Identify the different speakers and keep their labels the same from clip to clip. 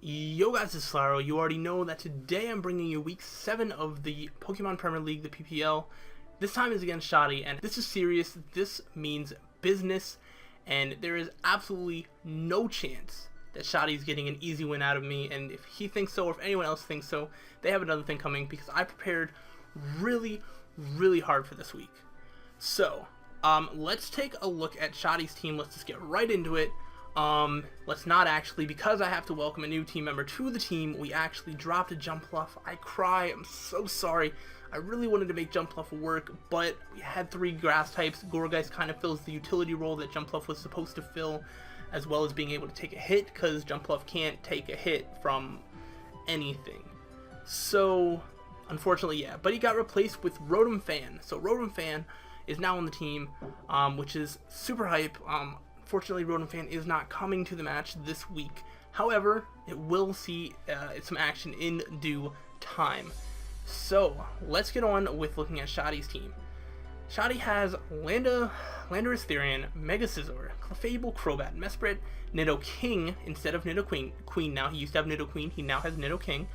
Speaker 1: Yo guys, it's slyroh. You already know that today I'm bringing you week 7 of the Pokemon Premier League, the PPL. This time is against Shadi, and this is serious. This means business, and there is absolutely no chance that Shadi's getting an easy win out of me, and if he thinks so, or if anyone else thinks so, they have another thing coming, because I prepared really hard for this week. So, let's take a look at Shadi's team. Let's just get right into it. Let's not actually, because I have to welcome a new team member to the team. We actually dropped a Jumpluff. I cry. I'm so sorry. I really wanted to make Jumpluff work, but we had 3 grass types. Gourgeist kind of fills the utility role that Jumpluff was supposed to fill, as well as being able to take a hit, because Jumpluff can't take a hit from anything. So, unfortunately, yeah. But he got replaced with Rotom Fan. So Rotom Fan is now on the team, which is super hype. Unfortunately, Rotom Fan is not coming to the match this week. However, it will see some action in due time. So, let's get on with looking at Shadi's team. Shadi has Landorus Therian, Mega Scizor, Clefable, Crobat, Mesprit, Nidoking instead of Nidoqueen now. He used to have Nidoqueen, he now has Nidoking.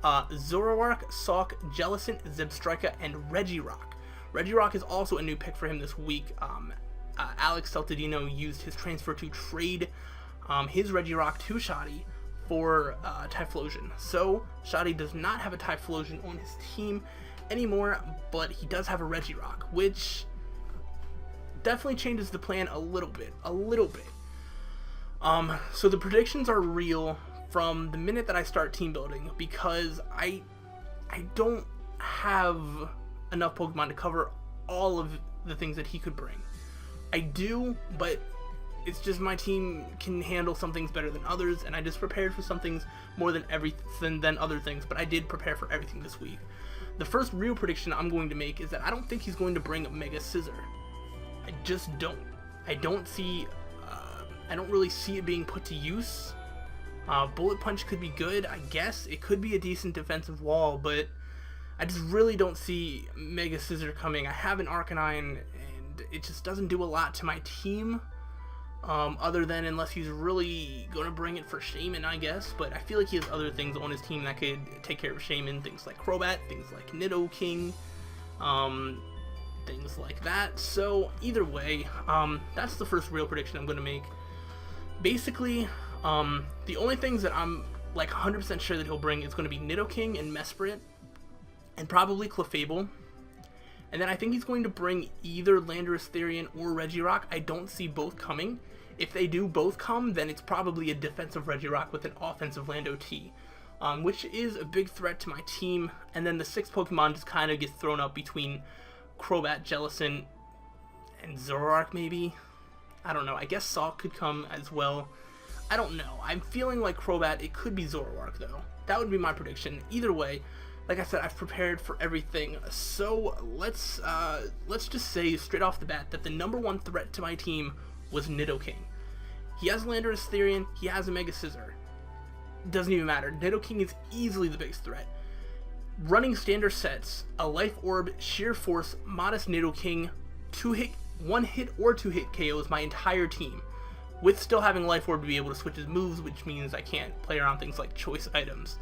Speaker 1: Zoroark, Sawk, Jellicent, Zebstrika, and Regirock. Regirock is also a new pick for him this week. Alex Celtadino used his transfer to trade his Regirock to Shadi for Typhlosion. So Shadi does not have a Typhlosion on his team anymore, but he does have a Regirock, which definitely changes the plan a little bit. So the predictions are real from the minute that I start team building, because I don't have enough Pokemon to cover all of the things that he could bring. I do, but it's just my team can handle some things better than others, and I just prepared for some things more than other things, but I did prepare for everything this week. The first real prediction I'm going to make is that I don't think he's going to bring Mega Scizor. I just don't. I don't really see it being put to use. Bullet Punch could be good, I guess. It could be a decent defensive wall, but I just really don't see Mega Scizor coming. I have an Arcanine, it just doesn't do a lot to my team, other than unless he's really going to bring it for Shaman, I guess. But I feel like he has other things on his team that could take care of Shaman, things like Crobat, things like Nidoking, things like that. So either way, that's the first real prediction I'm going to make. Basically, the only things that I'm like 100% sure that he'll bring is going to be Nidoking and Mesprit, and probably Clefable. And then I think he's going to bring either Landorus Therian or Regirock. I don't see both coming. If they do both come, then it's probably a defensive Regirock with an offensive Lando T, which is a big threat to my team. And then the 6th Pokemon just kind of gets thrown up between Crobat, Jellicent, and Zoroark maybe. I don't know. I guess Sawk could come as well. I don't know. I'm feeling like Crobat. It could be Zoroark though. That would be my prediction. Either way, like I said, I've prepared for everything, so let's just say straight off the bat that the #1 threat to my team was Nidoking. He has Landorus Therian, he has a Mega Scizor. Doesn't even matter. Nidoking is easily the biggest threat. Running standard sets, a Life Orb, Sheer Force, Modest Nidoking, 1-hit or 2-hit KOs my entire team, with still having Life Orb to be able to switch his moves, which means I can't play around things like choice items.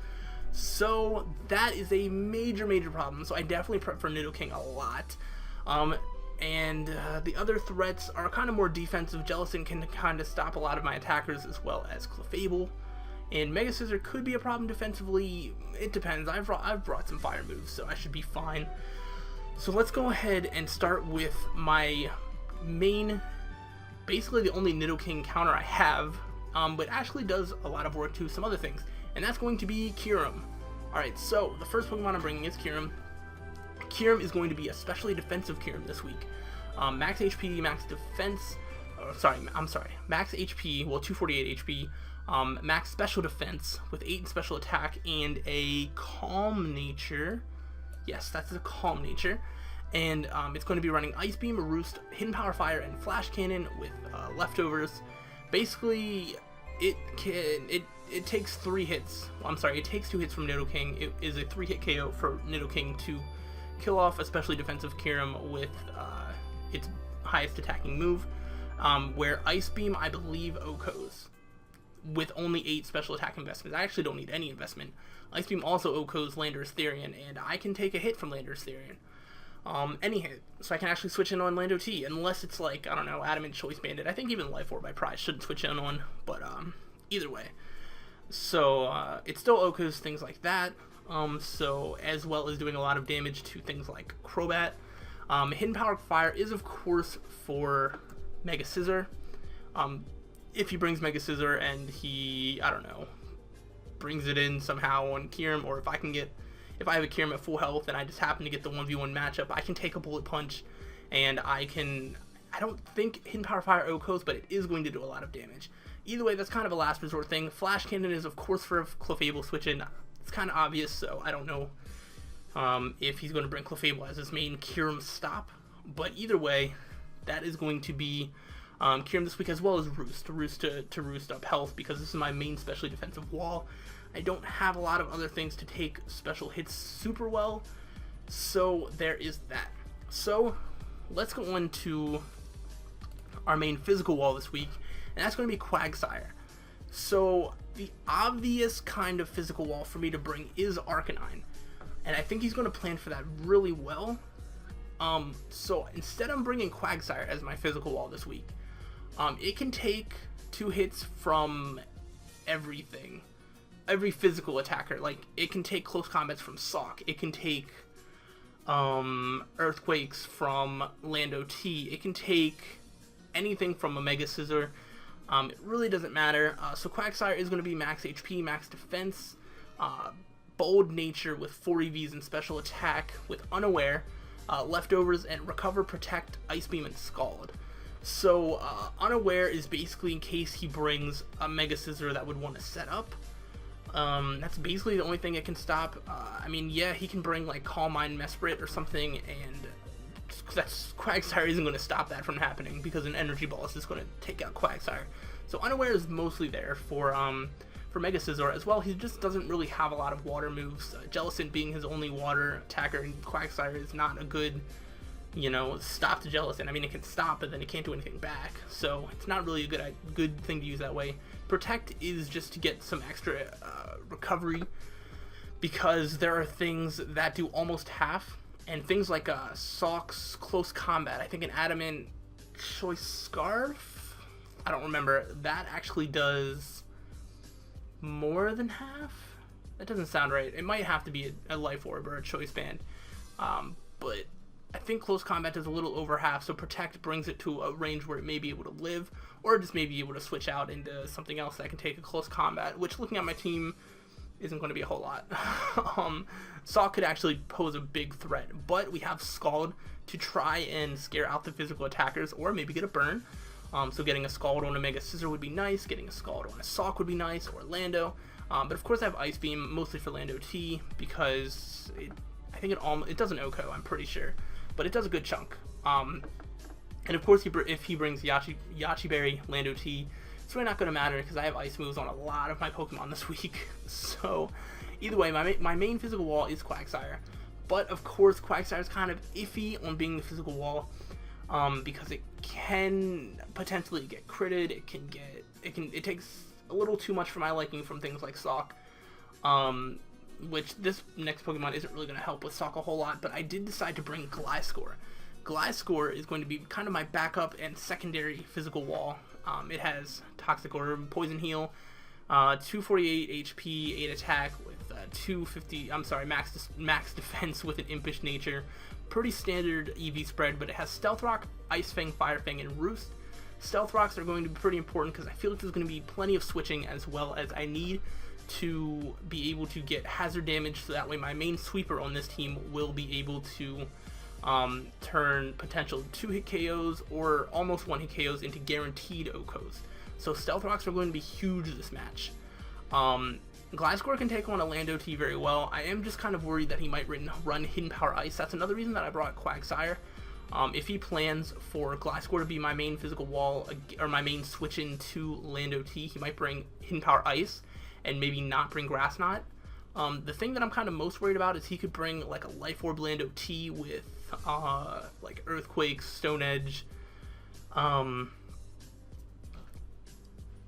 Speaker 1: So that is a major problem, so I definitely prep for Nidoking a lot. The other threats are kind of more defensive. Jellicent can kind of stop a lot of my attackers, as well as Clefable. And Mega Scizor could be a problem defensively. It depends. I've brought some fire moves, so I should be fine. So let's go ahead and start with my main, basically the only Nidoking counter I have, but actually does a lot of work to some other things. And that's going to be Kyurem. Alright, so the first Pokemon I'm bringing is Kyurem. Kyurem is going to be a specially defensive Kyurem this week. Max HP, max defense, max HP, well 248 HP, max special defense with 8 special attack, and a calm nature. Yes, that's a calm nature. And it's going to be running Ice Beam, Roost, Hidden Power Fire, and Flash Cannon with leftovers. Basically, it takes 3 hits. It takes 2 hits from Nidoking. It is a 3-hit KO for Nidoking to kill off a specially defensive Kyurem with its highest attacking move, where Ice Beam, I believe, OHKOs. with only 8 special attack investments. I actually don't need any investment. Ice Beam also OHKOs Lander's Therian, and I can take a hit from Lander's Therian. Any hit. So I can actually switch in on Lando T, unless it's like, I don't know, Adamant Choice Bandit. I think even Life Orb I probably shouldn't switch in on, but either way. So it still OHKOs things like that, so as well as doing a lot of damage to things like Crobat. Hidden Power Fire is of course for Mega Scissor. If he brings Mega Scissor and he, I don't know, brings it in somehow on Kyurem, or if I have a Kyurem at full health and I just happen to get the 1v1 matchup, I can take a Bullet Punch, and I don't think Hidden Power Fire OHKOs, but it is going to do a lot of damage. Either way, that's kind of a last resort thing. Flash Cannon is of course for Clefable switch in. It's kind of obvious, so I don't know if he's going to bring Clefable as his main Kyurem stop, but either way, that is going to be Kyurem this week, as well as Roost to roost up health, because this is my main specially defensive wall. I don't have a lot of other things to take special hits super well, so there is that. So let's go on to our main physical wall this week, and that's going to be Quagsire. So the obvious kind of physical wall for me to bring is Arcanine, and I think he's going to plan for that really well. So instead I'm bringing Quagsire as my physical wall this week. It can take 2 hits from everything. Every physical attacker. Like, it can take close combats from Sawk. It can take Earthquakes from Lando T. It can take anything from a Mega Scissor. It really doesn't matter. So Quagsire is going to be max HP, max defense, bold nature with 4 EVs and special attack with Unaware, leftovers, and recover, protect, Ice Beam, and Scald. So Unaware is basically in case he brings a Mega Scissor that would want to set up. That's basically the only thing it can stop. I mean, yeah, he can bring like Calm Mind, Mesprit or something, and Quagsire isn't going to stop that from happening, because an Energy Ball is just going to take out Quagsire. So Unaware is mostly there for Mega Scissor. As well, he just doesn't really have a lot of water moves. Jellicent being his only water attacker, and Quagsire is not a good, stop to Jellicent. I mean, it can stop, but then it can't do anything back. So it's not really a good thing to use that way. Protect is just to get some extra recovery, because there are things that do almost half, and things like Sawk's Close Combat, I think an Adamant Choice Scarf, I don't remember, that actually does more than half? That doesn't sound right. It might have to be a Life Orb or a Choice Band, but I think Close Combat does a little over half, so Protect brings it to a range where it may be able to live, or just may be able to switch out into something else that can take a Close Combat, which, looking at my team, isn't going to be a whole lot. Sawk could actually pose a big threat, but we have Scald to try and scare out the physical attackers, or maybe get a burn. So getting a Scald on a Mega Scissor would be nice, getting a Scald on a Sawk would be nice, or Lando. But of course I have Ice Beam, mostly for Lando T, because I think it doesn't OHKO, I'm pretty sure, but it does a good chunk. And of course, if he brings Yachi Berry, Lando T, it's really not going to matter, because I have Ice moves on a lot of my Pokemon this week. So either way, my main physical wall is Quagsire. But of course, Quagsire is kind of iffy on being the physical wall, because it can potentially get critted. It takes a little too much for my liking from things like Sawk, which this next Pokemon isn't really going to help with Sawk a whole lot. But I did decide to bring Gliscor. Gliscor is going to be kind of my backup and secondary physical wall. It has Toxic Orb, Poison Heal, 248 HP, 8 attack with 250. Max defense with an Impish nature. Pretty standard EV spread, but it has Stealth Rock, Ice Fang, Fire Fang, and Roost. Stealth Rocks are going to be pretty important, because I feel like there's going to be plenty of switching, as well as I need to be able to get hazard damage, so that way my main sweeper on this team will be able to turn potential 2-hit KOs or almost 1-hit KOs into guaranteed OHKOs. So Stealth Rocks are going to be huge this match. Gliscor can take on a Lando T very well. I am just kind of worried that he might run Hidden Power Ice. That's another reason that I brought Quagsire. If he plans for Gliscor to be my main physical wall, or my main switch into Lando T, he might bring Hidden Power Ice and maybe not bring Grass Knot. The thing that I'm kind of most worried about is he could bring like a Life Orb Lando T with like Earthquake, Stone Edge,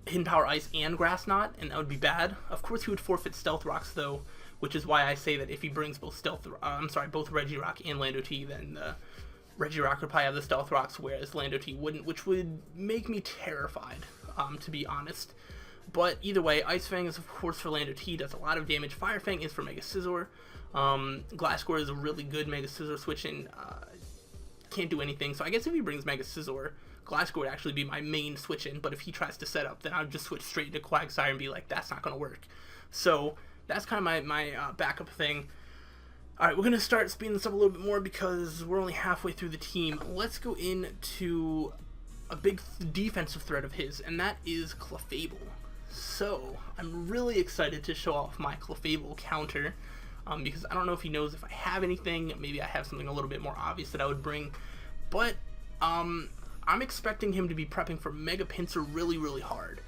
Speaker 1: Hidden Power Ice and Grass Knot, and that would be bad. Of course, he would forfeit Stealth Rocks though, which is why I say that if he brings both both Regirock and Lando T, then Regirock would probably have the Stealth Rocks, whereas Lando T wouldn't, which would make me terrified, to be honest. But either way, Ice Fang is of course for Lando T, does a lot of damage. Fire Fang is for Mega Scizor. Glasgow is a really good Mega Scizor switch in. Can't do anything, so I guess if he brings Mega Scizor, Glasgow would actually be my main switch in, but if he tries to set up, then I would just switch straight into Quagsire and be like, that's not going to work. So that's kind of my backup thing. Alright, we're going to start speeding this up a little bit more because we're only halfway through the team. Let's go into a big defensive threat of his, and that is Clefable. So I'm really excited to show off my Clefable counter, because I don't know if he knows if I have anything. Maybe I have something a little bit more obvious that I would bring, but I'm expecting him to be prepping for Mega Pinsir really, really hard.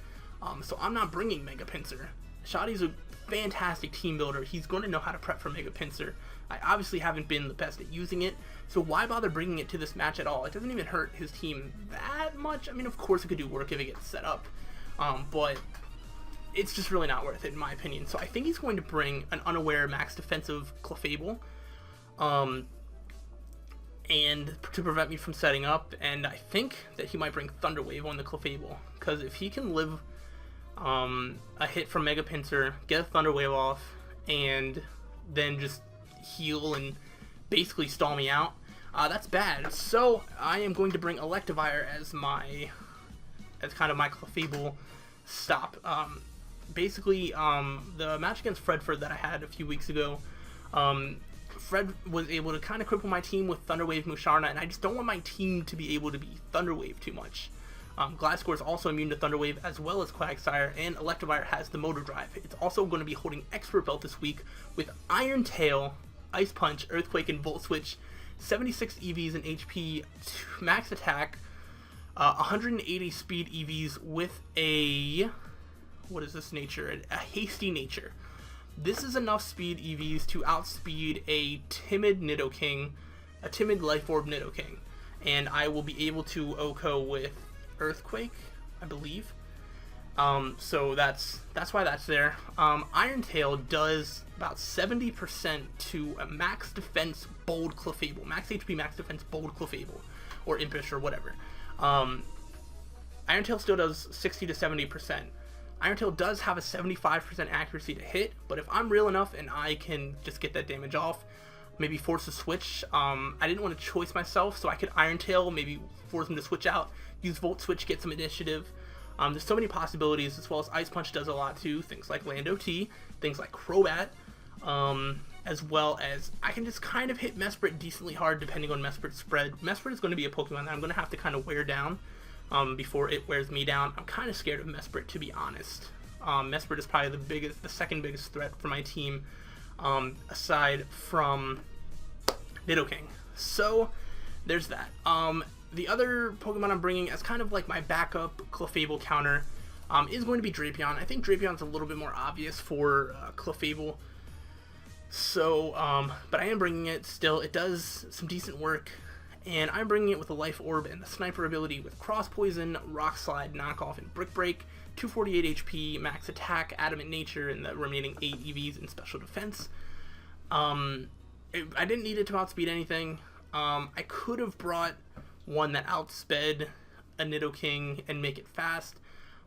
Speaker 1: So I'm not bringing Mega Pinsir. Shoddy's a fantastic team builder. He's going to know how to prep for Mega Pinsir. I obviously haven't been the best at using it, so why bother bringing it to this match at all? It doesn't even hurt his team that much. I mean, of course it could do work if it gets set up, but it's just really not worth it in my opinion. So I think he's going to bring an unaware max defensive Clefable, and to prevent me from setting up, and I think that he might bring Thunder Wave on the Clefable, because if he can live a hit from Mega Pinsir, get a Thunder Wave off, and then just heal and basically stall me out, that's bad. So I am going to bring Electivire as kind of my Clefable stop. Basically, the match against Fredford that I had a few weeks ago, Fred was able to kind of cripple my team with Thunder Wave Musharna, and I just don't want my team to be able to be Thunder Wave too much. Glasgow is also immune to Thunder Wave as well as Quagsire, and Electivire has the Motor Drive. It's also going to be holding Expert Belt this week with Iron Tail, Ice Punch, Earthquake, and Volt Switch, 76 EVs and HP, max attack, 180 speed EVs with a, what is this nature? A Hasty Nature. This is enough speed EVs to outspeed a timid Nidoking, a timid Life Orb Nidoking, and I will be able to OHKO with Earthquake, I believe. So that's why that's there. Iron Tail does about 70% to a max defense bold Clefable, max HP, max defense bold Clefable, or Impish or whatever. Iron Tail still does 60 to 70%. Iron Tail does have a 75% accuracy to hit, but if I'm real enough and I can just get that damage off, maybe force a switch. I didn't want to choice myself, so I could Iron Tail, maybe force him to switch out, use Volt Switch, get some initiative. There's so many possibilities, as well as Ice Punch does a lot too, things like Lando T, things like Crobat, as well as I can just kind of hit Mesprit decently hard depending on Mesprit's spread. Mesprit is going to be a Pokemon that I'm going to have to kind of wear down before it wears me down. I'm kind of scared of Mesprit, to be honest. Mesprit is probably the second biggest threat for my team, aside from Nidoking. So there's that. The other Pokemon I'm bringing as kind of like my backup Clefable counter is going to be Drapion. I think Drapion's a little bit more obvious for Clefable. So, but I am bringing it still. It does some decent work, and I'm bringing it with a Life Orb and the Sniper ability with Cross Poison, Rock Slide, Knockoff, and Brick Break, 248 HP, max attack, Adamant Nature, and the remaining 8 EVs in Special Defense. I didn't need it to outspeed anything. I could have brought one that outsped a Nidoking and make it fast,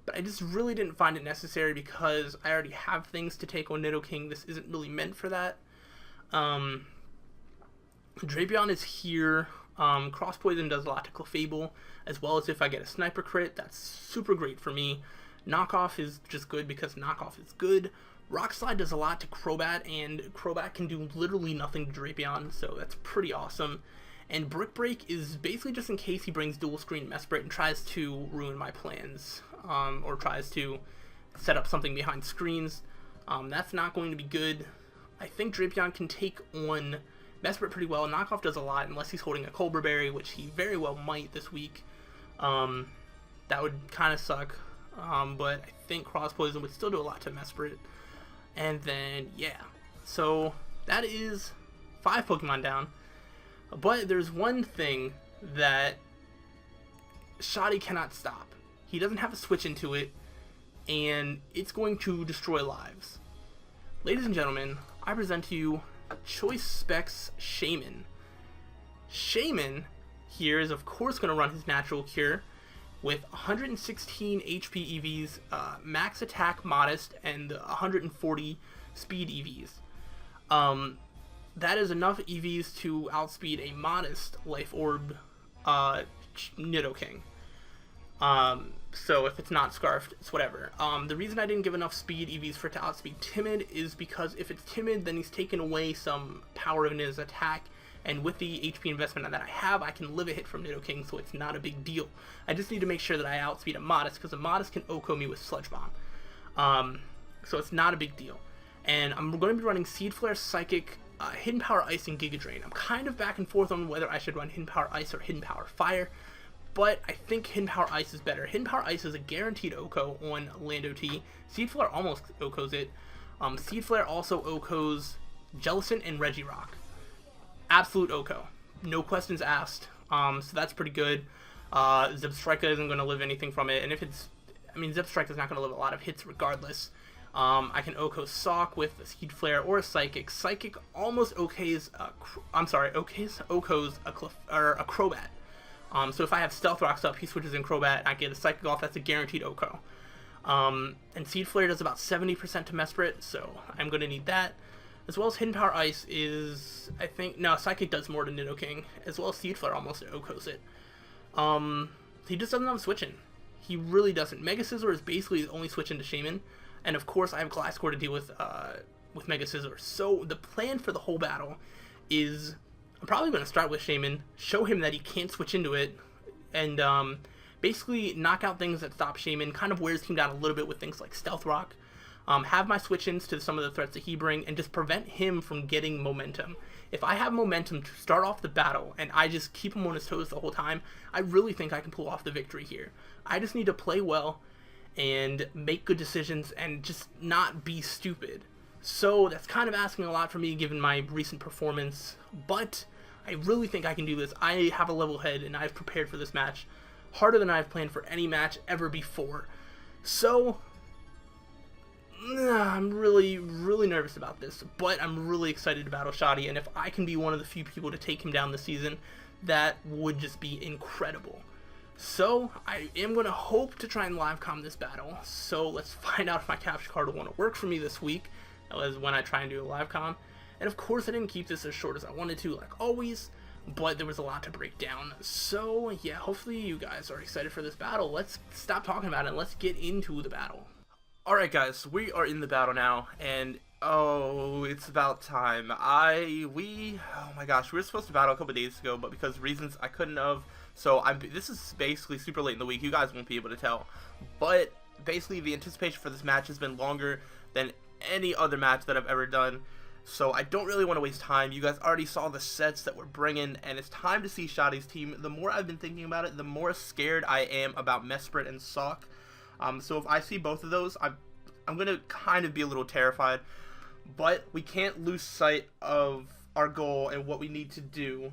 Speaker 1: but I just really didn't find it necessary because I already have things to take on Nidoking. This isn't really meant for that. Drapion is here. Cross Poison does a lot to Clefable, as well as if I get a Sniper crit, that's super great for me. Knockoff is just good because Knockoff is good. Rock Slide does a lot to Crobat, and Crobat can do literally nothing to Drapion, so that's pretty awesome. And Brick Break is basically just in case he brings Dual Screen Mesprit and tries to ruin my plans, or tries to set up something behind screens. That's not going to be good. I think Drapion can take on Mesprit pretty well. Knockoff does a lot unless he's holding a Cobra Berry, which he very well might this week. That would kind of suck, but I think Cross Poison would still do a lot to Mesprit. And then, yeah, so that is 5 Pokemon down. But there's one thing that Shoddy cannot stop. He doesn't have a switch into it. and it's going to destroy lives. Ladies and gentlemen, I present to you Choice Specs Shaman. Shaman here is of course going to run his natural cure with 116 HP EVs, max attack modest, and 140 speed EVs. That is enough EVs to outspeed a modest Life Orb Nidoking. So if it's not Scarfed, it's whatever. The reason I didn't give enough speed EVs for it to outspeed Timid is because if it's Timid, then he's taken away some power in his attack, and with the HP investment that I have, I can live a hit from Nidoking, so it's not a big deal. I just need to make sure that I outspeed a Modest, because a Modest can OHKO me with Sludge Bomb. So it's not a big deal. And I'm going to be running Seed Flare, Psychic, Hidden Power Ice, and Giga Drain. I'm kind of back and forth on whether I should run Hidden Power Ice or Hidden Power Fire, but I think Hidden Power Ice is better. Hidden Power Ice is a guaranteed OHKO on Lando T. Seed Flare almost OHKOs it. Seed Flare also OHKOs Jellicent and Regirock. Absolute OHKO. No questions asked. So that's pretty good. Zebstrika isn't going to live anything from it, and if it's... I mean, Zebstrika is not going to live a lot of hits regardless. I can OHKO Sock with a Seed Flare or a Psychic. Psychic almost OHKOs a Crobat. So if I have Stealth Rocks up, he switches in Crobat, I get a Psychic off, that's a guaranteed OHKO. And Seed Flare does about 70% to Mesprit, so I'm going to need that. As well as Hidden Power Ice is, I think, no, Psychic does more to Nidoking, as well as Seed Flare almost OHKOs it. He just doesn't have switching. He really doesn't. Mega Scizor is basically his only switch into Shaman, and of course I have Gliscor to deal with Mega Scizor. So the plan for the whole battle is, I'm probably going to start with Shaman, show him that he can't switch into it, and basically knock out things that stop Shaman, kind of wear his team down a little bit with things like Stealth Rock, have my switch-ins to some of the threats that he brings, and just prevent him from getting momentum. If I have momentum to start off the battle, and I just keep him on his toes the whole time, I really think I can pull off the victory here. I just need to play well, and make good decisions, and just not be stupid. So that's kind of asking a lot from me given my recent performance, but I really think I can do this. I have a level head, and I've prepared for this match harder than I've planned for any match ever before. So I'm really nervous about this, but I'm really excited to battle Shoddy, and if I can be one of the few people to take him down this season, that would just be incredible. So I am going to hope to try and live comm this battle, so let's find out if my capture card will want to work for me this week. That was when I try and do a live comm. And of course I didn't keep this as short as I wanted to, like always, but there was a lot to break down. So yeah, hopefully you guys are excited for this battle. Let's stop talking about it and let's get into the battle. Alright guys, we are in the battle now, and oh, it's about time. Oh my gosh, we were supposed to battle a couple days ago, but because of reasons I couldn't have, so this is basically super late in the week. You guys won't be able to tell, but basically the anticipation for this match has been longer than any other match that I've ever done, so I don't really want to waste time. You guys already saw the sets that we're bringing, and it's time to see Shoddy's team. The more I've been thinking about it, the more scared I am about Mesprit and Sock. So if I see both of those, I'm going to kind of be a little terrified, but we can't lose sight of our goal and what we need to do.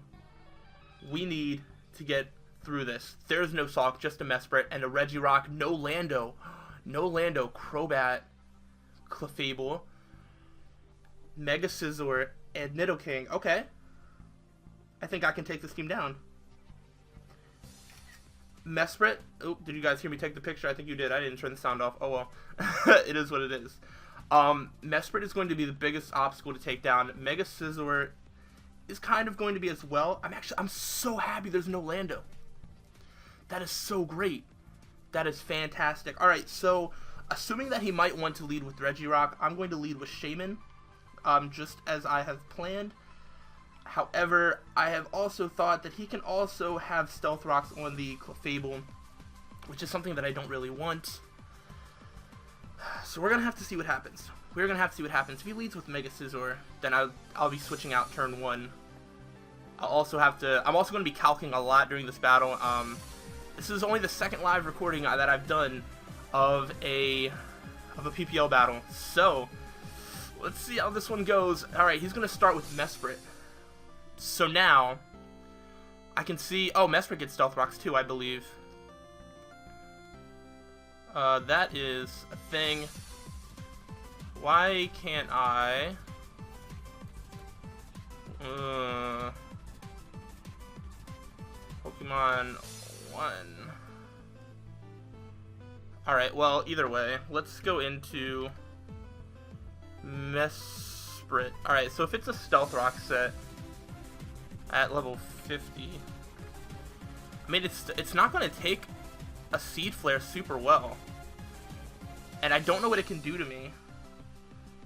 Speaker 1: We need to get through this. There's no Sock, just a Mesprit and a Regirock. No Lando, Crobat, Clefable, Mega Scizor, and Nidoking. Okay, I think I can take this team down. Mesprit. Oh, did you guys hear me take the picture? I think you did. I didn't turn the sound off. Oh well. It is what it is. Mesprit is going to be the biggest obstacle to take down. Mega Scizor is kind of going to be as well. I'm so happy there's no Lando. That is so great. That is fantastic. Alright, so assuming that he might want to lead with Regirock, I'm going to lead with Shaman, just as I have planned. However, I have also thought that he can also have Stealth Rocks on the Clefable, which is something that I don't really want. So we're going to have to see what happens. We're going to have to see what happens. If he leads with Mega Scizor, then I'll be switching out turn 1. I'm also going to be calcing a lot during this battle. This is only the second live recording that I've done of a PPL battle. So let's see how this one goes. Alright, he's going to start with Mesprit. So now, I can see... Oh, Mesprit gets Stealth Rocks too, I believe. That is a thing. Why can't I... Pokemon 1. Alright, well, either way, let's go into Mesprit. Alright, so if it's a Stealth Rock set at level 50, I mean, it's not going to take a Seed Flare super well. And I don't know what it can do to me.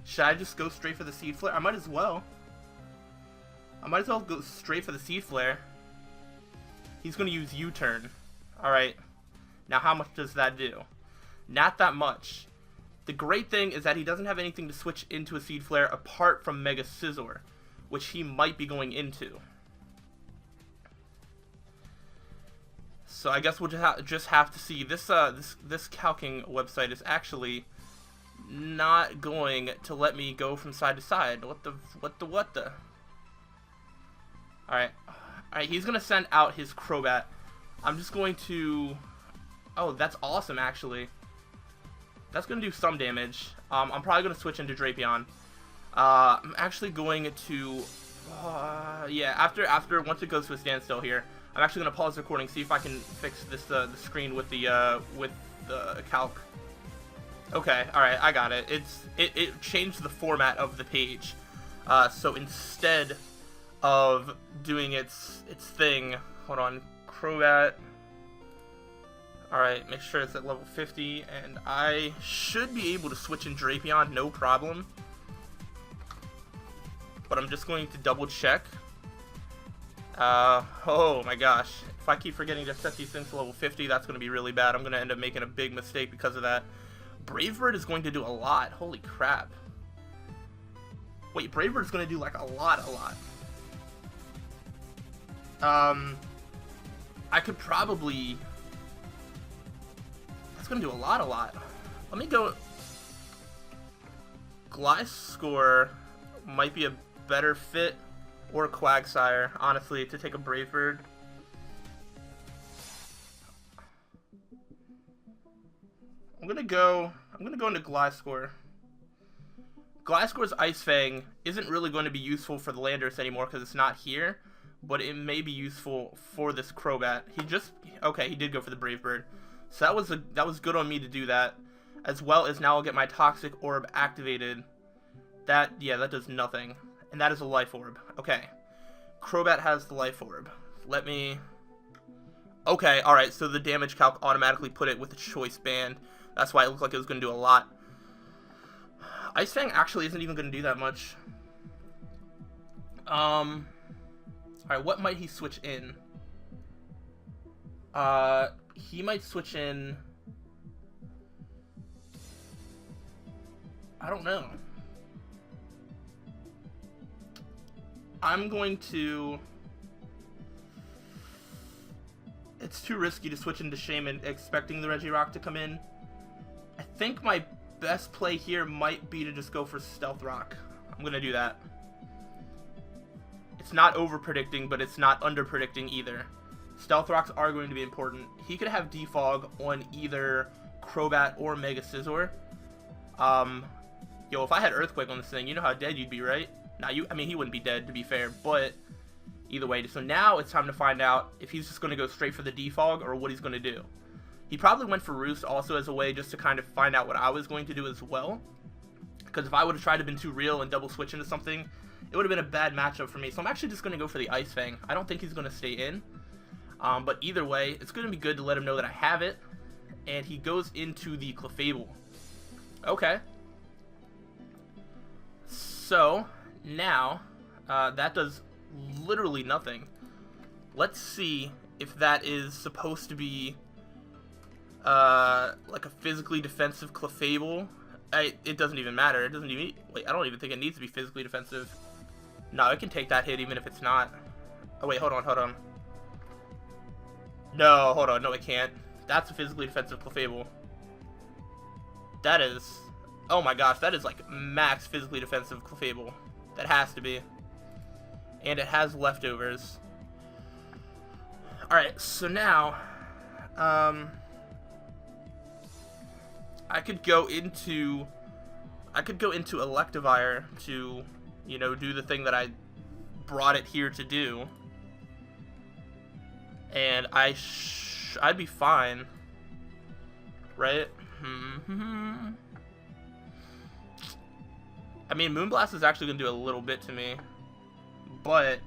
Speaker 1: Should I just go straight for the Seed Flare? I might as well. I might as well go straight for the Seed Flare. He's going to use U-turn. Alright. Now how much does that do? Not that much. The great thing is that he doesn't have anything to switch into a Seed Flare apart from Mega Scizor, which he might be going into. So I guess we'll just have to see. This calcing website is actually not going to let me go from side to side. What the? Alright, he's going to send out his Crobat. I'm just going to... Oh, that's awesome, actually. That's going to do some damage. I'm probably going to switch into Drapion. I'm actually going to... yeah, after once it goes to a standstill here, I'm actually going to pause the recording, see if I can fix this the screen with the calc. Okay, alright, I got it. It changed the format of the page. So instead of doing its thing, hold on, Crobat. Alright, make sure it's at level 50, and I should be able to switch in Drapion, no problem. But I'm just going to double check. Oh my gosh. If I keep forgetting to set these things to level 50, that's going to be really bad. I'm going to end up making a big mistake because of that. Brave Bird is going to do a lot. Holy crap. Wait, Brave Bird is going to do like a lot. I could probably... That's going to do a lot. Let me go... Gliscor might be a better fit, or Quagsire, honestly, to take a Brave Bird. I'm gonna go into Gliscor. Gliscor's Ice Fang isn't really going to be useful for the Landorus anymore because it's not here, but it may be useful for this Crobat. He did go for the Brave Bird. So that was good on me to do that, as well as now I'll get my Toxic Orb activated. That does nothing. And that is a Life Orb. Okay. Crobat has the Life Orb. Let me... Okay, alright, so the damage calc automatically put it with the Choice Band. That's why it looked like it was going to do a lot. Ice Fang actually isn't even going to do that much. Alright, what might he switch in? He might switch in... I don't know. I'm going to... It's too risky to switch into Shaman expecting the Regirock to come in. I think my best play here might be to just go for Stealth Rock. I'm going to do that. It's not over-predicting, but it's not under-predicting either. Stealth Rocks are going to be important. He could have Defog on either Crobat or Mega Scizor. Yo, if I had Earthquake on this thing, you know how dead you'd be, right? I mean, he wouldn't be dead, to be fair, but either way. So now it's time to find out if he's just going to go straight for the Defog or what he's going to do. He probably went for Roost also as a way just to kind of find out what I was going to do as well. Because if I would have tried to been too real and double switch into something, it would have been a bad matchup for me. So I'm actually just going to go for the Ice Fang. I don't think he's going to stay in. But either way, it's going to be good to let him know that I have it. And he goes into the Clefable. Okay. So... Now, that does literally nothing. Let's see if that is supposed to be, like a physically defensive Clefable. It doesn't even matter. It doesn't even... Wait, I don't even think it needs to be physically defensive. No, it can take that hit even if it's not. Oh, wait, hold on. No, hold on. No, it can't. That's a physically defensive Clefable. That is... Oh my gosh, that is like max physically defensive Clefable. That has to be. And it has leftovers. Alright, so now... I could go into Electivire to, you know, do the thing that I brought it here to do, and I'd be fine, right? I mean, Moonblast is actually gonna do a little bit to me, but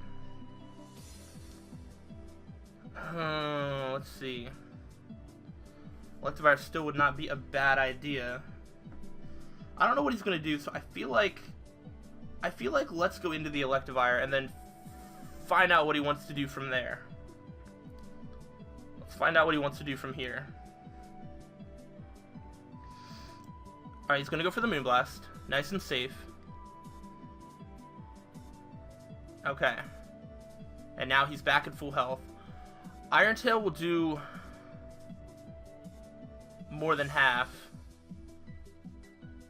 Speaker 1: let's see. Electivire still would not be a bad idea. I don't know what he's gonna do, so I feel like let's go into the Electivire and then find out what he wants to do from there. Let's find out what he wants to do from here. Alright, he's gonna go for the Moonblast. Nice and safe. Okay. And now he's back at full health. Iron Tail will do more than half.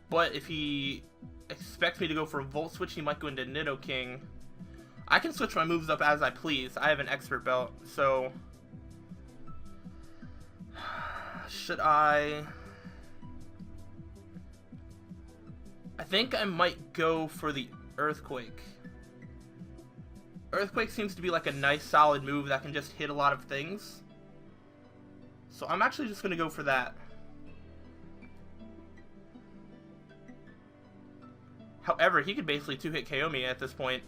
Speaker 1: But if he expects me to go for a Volt Switch, he might go into Nidoking. I can switch my moves up as I please. I have an Expert Belt, so... Should I... I think I might go for the Earthquake. Earthquake seems to be like a nice solid move that can just hit a lot of things. So I'm actually just going to go for that. However, he could basically 2-hit KO me at this point.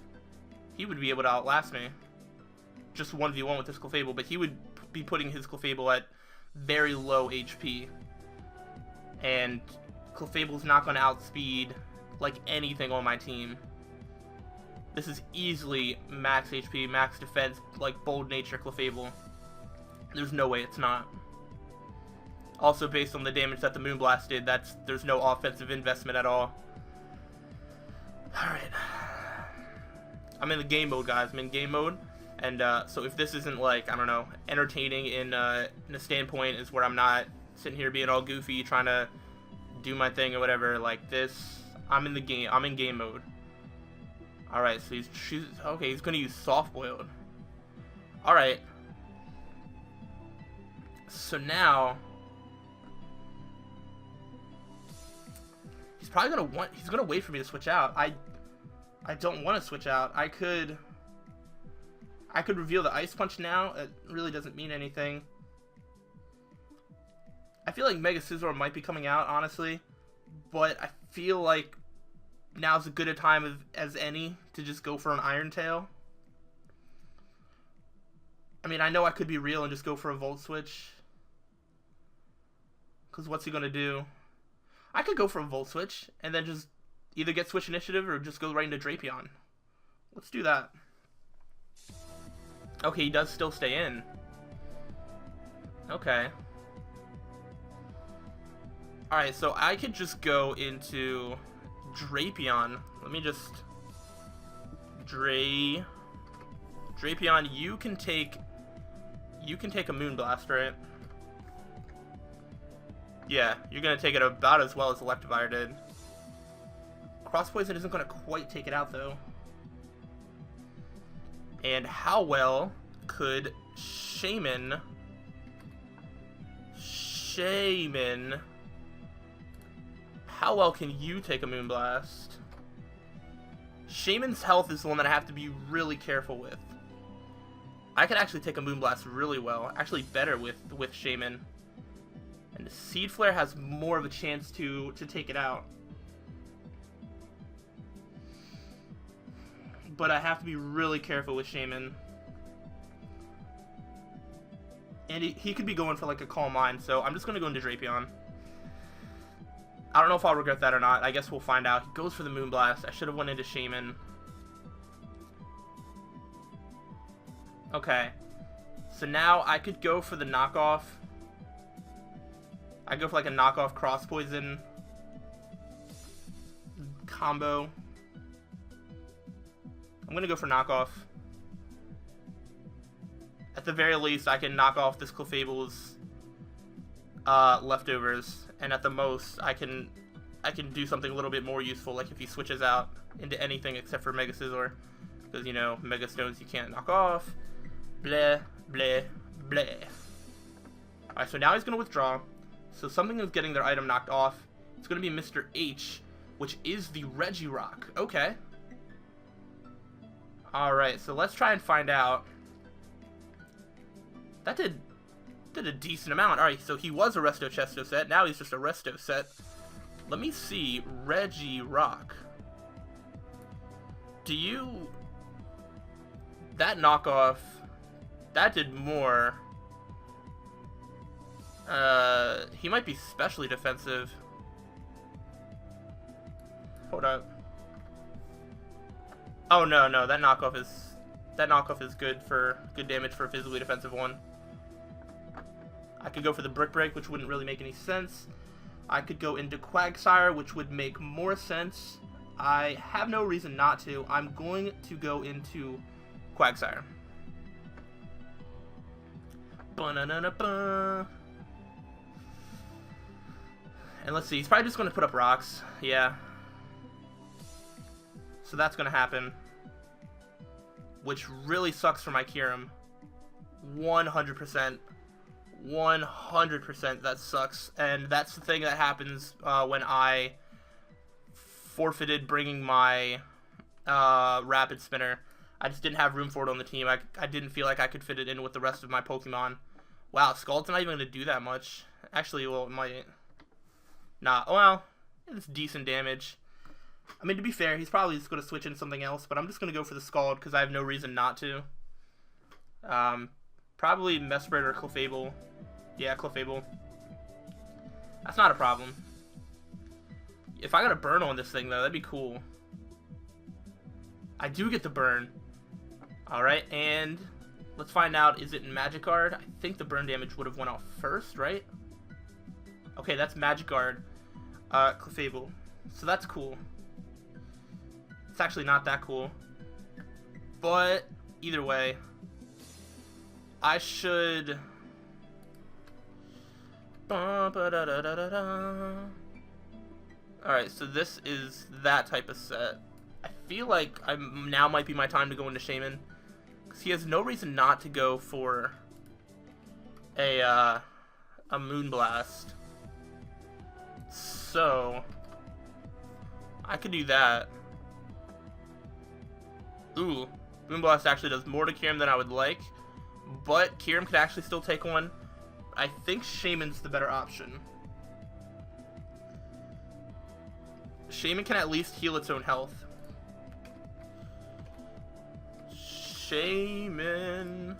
Speaker 1: He would be able to outlast me. Just 1v1 with his Clefable, but he would be putting his Clefable at very low HP. And Clefable's not going to outspeed like anything on my team. This is easily max HP, max defense, like Bold Nature Clefable. There's no way it's not. Also, based on the damage that the Moonblast did, there's no offensive investment at all. Alright. I'm in the game mode, guys. I'm in game mode. And so if this isn't, like, I don't know, entertaining in a standpoint is where I'm not sitting here being all goofy, trying to do my thing or whatever, like this, I'm in the game. I'm in game mode. Alright, so he's gonna use Soft Boiled. Alright. So now he's gonna wait for me to switch out. I don't want to switch out. I could reveal the Ice Punch now. It really doesn't mean anything. I feel like Mega Scizor might be coming out, honestly, but I feel like now's as good a time as any to just go for an Iron Tail. I mean, I know I could be real and just go for a Volt Switch, because what's he going to do? I could go for a Volt Switch and then just either get Switch Initiative or just go right into Drapion. Let's do that. Okay, he does still stay in. Okay. Alright, so I could just go into Drapion. Let me just... Drapion, you can take a Moonblast, right? Yeah, you're gonna take it about as well as Electivire did. Cross Poison isn't gonna quite take it out, though. And how well could Shaman... How well can you take a Moonblast? Shaman's health is the one that I have to be really careful with. I can actually take a Moonblast really well. Actually better with Shaman. And Seed Flare has more of a chance to take it out. But I have to be really careful with Shaman. And he could be going for like a Calm Mind, so I'm just going to go into Drapion. I don't know if I'll regret that or not. I guess we'll find out. He goes for the Moonblast. I should have went into Shaman. Okay. So now I could go for the knockoff. I go for like a knockoff Cross Poison combo. I'm going to go for knockoff. At the very least, I can knock off this Clefable's leftovers. And at the most, I can do something a little bit more useful, like if he switches out into anything except for Mega Scizor, because, you know, Mega Stones you can't knock off. Bleh, bleh, bleh. Alright, so now he's going to withdraw. So something is getting their item knocked off. It's going to be Mr. H, which is the Regirock. Okay. Alright, so let's try and find out. That did a decent amount. Alright, so he was a Resto Chesto set. Now he's just a Resto set. Let me see. Regirock. Do you... That knockoff... That did more. He might be specially defensive. Hold up. Oh no, that knockoff is good damage for a physically defensive one. I could go for the Brick Break, which wouldn't really make any sense. I could go into Quagsire, which would make more sense. I have no reason not to. I'm going to go into Quagsire. Ba-na-na-na-ba. And let's see, he's probably just going to put up rocks. Yeah. So that's going to happen. Which really sucks for my Kyurem. 100%. 100% that sucks. And that's the thing that happens when I forfeited bringing my Rapid Spinner. I just didn't have room for it on the team. I didn't feel like I could fit it in with the rest of my Pokemon. Wow, Scald's not even going to do that much. Actually, well, it might. Nah, well, it's decent damage. I mean, to be fair, he's probably just going to switch into something else, but I'm just going to go for the Scald because I have no reason not to. Probably Mesprit or Clefable. Yeah, Clefable. That's not a problem. If I got a burn on this thing, though, that'd be cool. I do get the burn. Alright, and let's find out, is it Magikarp? I think the burn damage would have went off first, right? Okay, that's Magikarp. Clefable. So that's cool. It's actually not that cool. But, either way, I should... Alright, so this is that type of set. I feel like now might be my time to go into Shaman. Because he has no reason not to go for a Moonblast. So, I could do that. Ooh, Moonblast actually does more to Kyurem than I would like. But Kyurem could actually still take one. I think Shaman's the better option. Shaman can at least heal its own health. Shaman.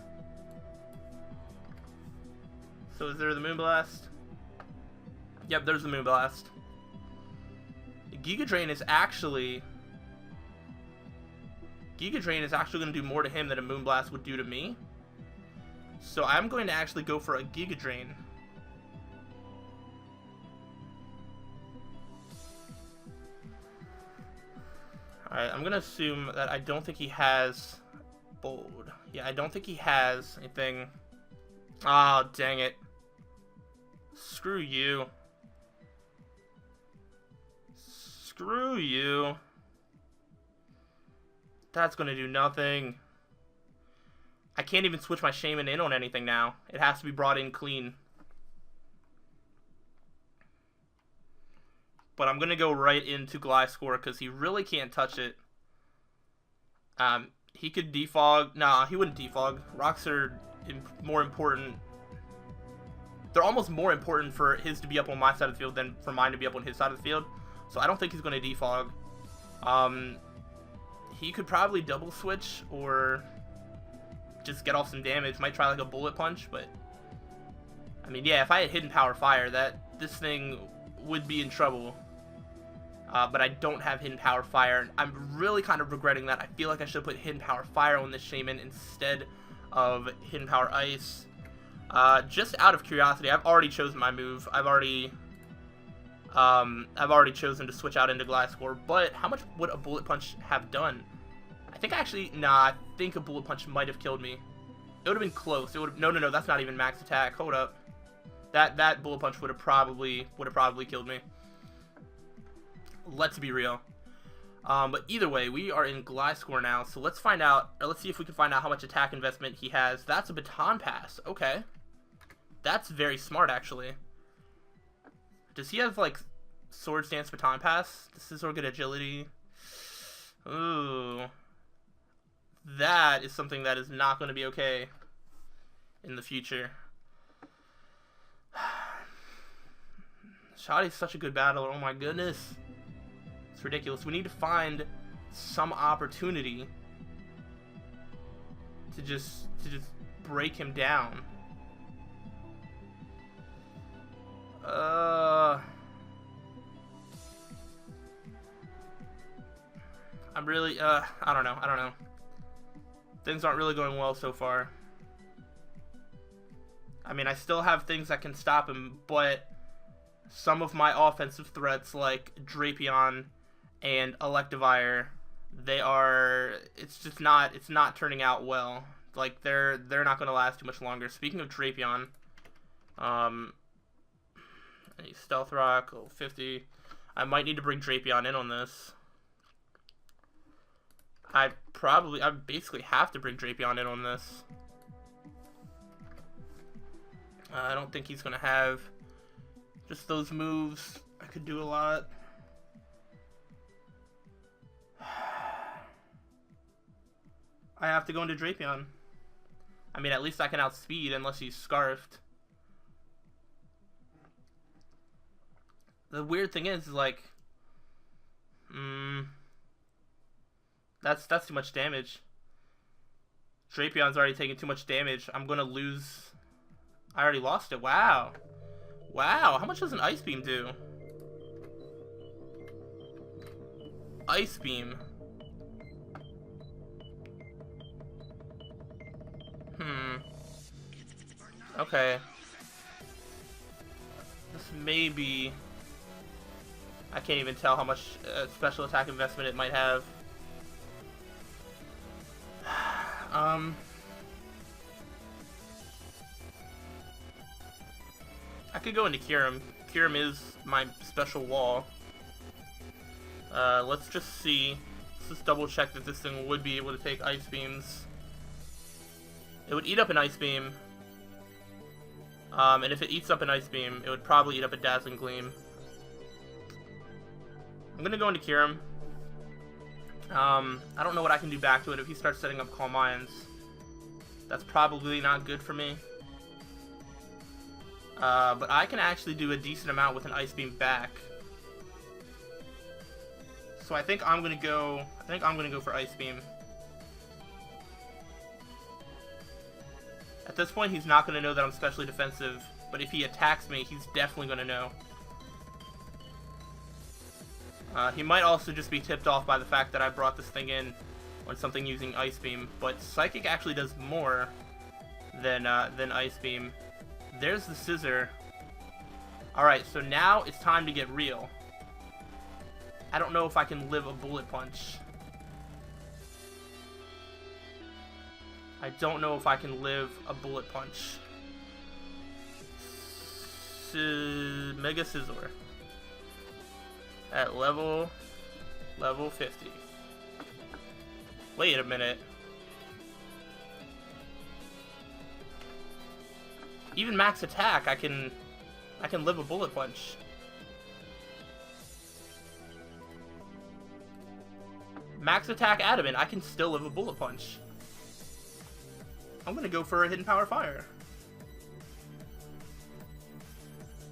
Speaker 1: So is there the Moonblast? Yep, there's the Moonblast. Giga Drain is actually going to do more to him than a Moonblast would do to me. So I'm going to actually go for a Giga Drain. Alright, I'm going to assume that I don't think he has Bold. Yeah, I don't think he has anything. Oh, dang it. Screw you. Screw you. That's going to do nothing. I can't even switch my Shaman in on anything now. It has to be brought in clean. But I'm going to go right into Gliscor because he really can't touch it. He could defog. Nah, he wouldn't defog. Rocks are more important. They're almost more important for his to be up on my side of the field than for mine to be up on his side of the field. So I don't think he's going to defog. He could probably double switch or just get off some damage. Might try like a Bullet Punch, but I mean, yeah, if I had Hidden Power Fire, this thing would be in trouble. But I don't have Hidden Power Fire. I'm really kind of regretting that. I feel like I should put Hidden Power Fire on this Shaman instead of Hidden Power Ice. Just out of curiosity, I've already chosen my move. I've already chosen to switch out into Gliscor. But how much would a Bullet Punch have done? I think actually, nah, I think a Bullet Punch might have killed me. It would have been close. It would no, that's not even max attack. Hold up. That Bullet Punch would have probably killed me. Let's be real. But either way, we are in Gliscor now, so let's find out, or let's see if we can find out how much attack investment he has. That's a Baton Pass. Okay. That's very smart, actually. Does he have, like, Sword Stance Baton Pass? This is good agility. Ooh. That is something that is not going to be okay in the future. Shoddy's such a good battler. Oh my goodness. It's ridiculous. We need to find some opportunity to just break him down. I'm really, I don't know. Things aren't really going well so far. I mean, I still have things that can stop him, but some of my offensive threats, like Drapion and Electivire, it's not turning out well. Like, they're not going to last too much longer. Speaking of Drapion, Stealth Rock, 50. I might need to bring Drapion in on this. I basically have to bring Drapion in on this. I don't think he's going to have just those moves. I could do a lot. I have to go into Drapion. I mean, at least I can outspeed unless he's Scarfed. The weird thing is like, that's too much damage. Drapion's already taking too much damage. I'm gonna lose. I already lost it. Wow. Wow, how much does an Ice Beam do? Ice Beam. Okay. This may be... I can't even tell how much special attack investment it might have. I could go into Kyurem. Kyurem is my special wall. Let's just see. Let's just double check that this thing would be able to take Ice Beams. It would eat up an Ice Beam. And if it eats up an Ice Beam, it would probably eat up a Dazzling Gleam. I'm gonna go into Kyurem. I don't know what I can do back to it if he starts setting up Calm Minds. That's probably not good for me. But I can actually do a decent amount with an Ice Beam back. So I think I'm gonna go for Ice Beam. At this point, he's not gonna know that I'm specially defensive, but if he attacks me, he's definitely gonna know. He might also just be tipped off by the fact that I brought this thing in on something using Ice Beam, but Psychic actually does more than Ice Beam. There's the Scissor. Alright, so now it's time to get real. I don't know if I can live a Bullet Punch. I don't know if I can live a Bullet Punch. Mega Scizor. At level 50. Wait a minute. Even max attack, I can live a Bullet Punch. Max attack Adamant, I can still live a Bullet Punch. I'm gonna go for a Hidden Power Fire.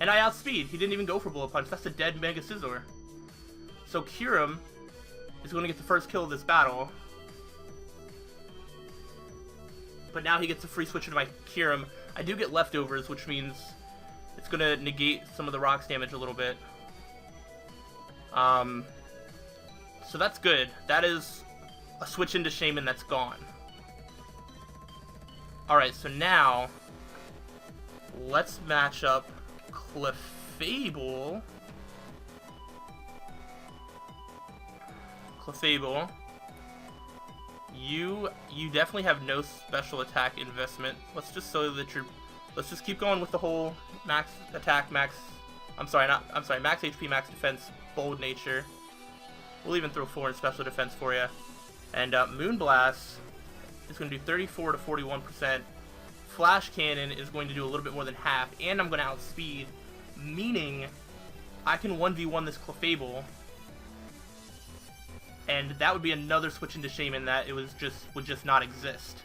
Speaker 1: And I outspeed. He didn't even go for Bullet Punch. That's a dead Mega Scizor. So Kyurem is going to get the first kill of this battle. But now he gets a free switch into my Kyurem. I do get leftovers, which means it's going to negate some of the rocks damage a little bit. So that's good. That is a switch into Shaman that's gone. Alright, so now let's match up Clefable. You definitely have no special attack investment. Let's just let's just keep going with the whole max attack, max HP, max defense, bold nature. We'll even throw 4 in special defense for you. And Moonblast is going to do 34 to 41%. Flash Cannon is going to do a little bit more than half, and I'm going to outspeed, meaning I can 1v1 this Clefable, and that would be another switch into Shaman that would just not exist.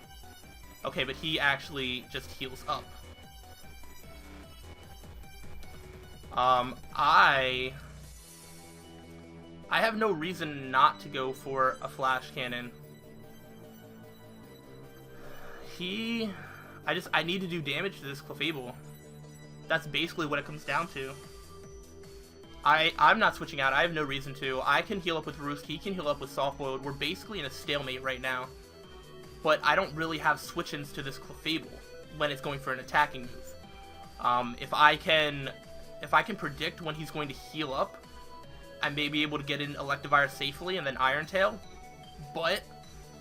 Speaker 1: Okay, but he actually just heals up. I have no reason not to go for a Flash Cannon. I need to do damage to this Clefable. That's basically what it comes down to. I'm not switching out. I have no reason to. I can heal up with Roost. He can heal up with Soft Boiled. We're basically in a stalemate right now. But I don't really have switch-ins to this Clefable when it's going for an attacking move. If I can predict when he's going to heal up, I may be able to get in Electivire safely and then Iron Tail. But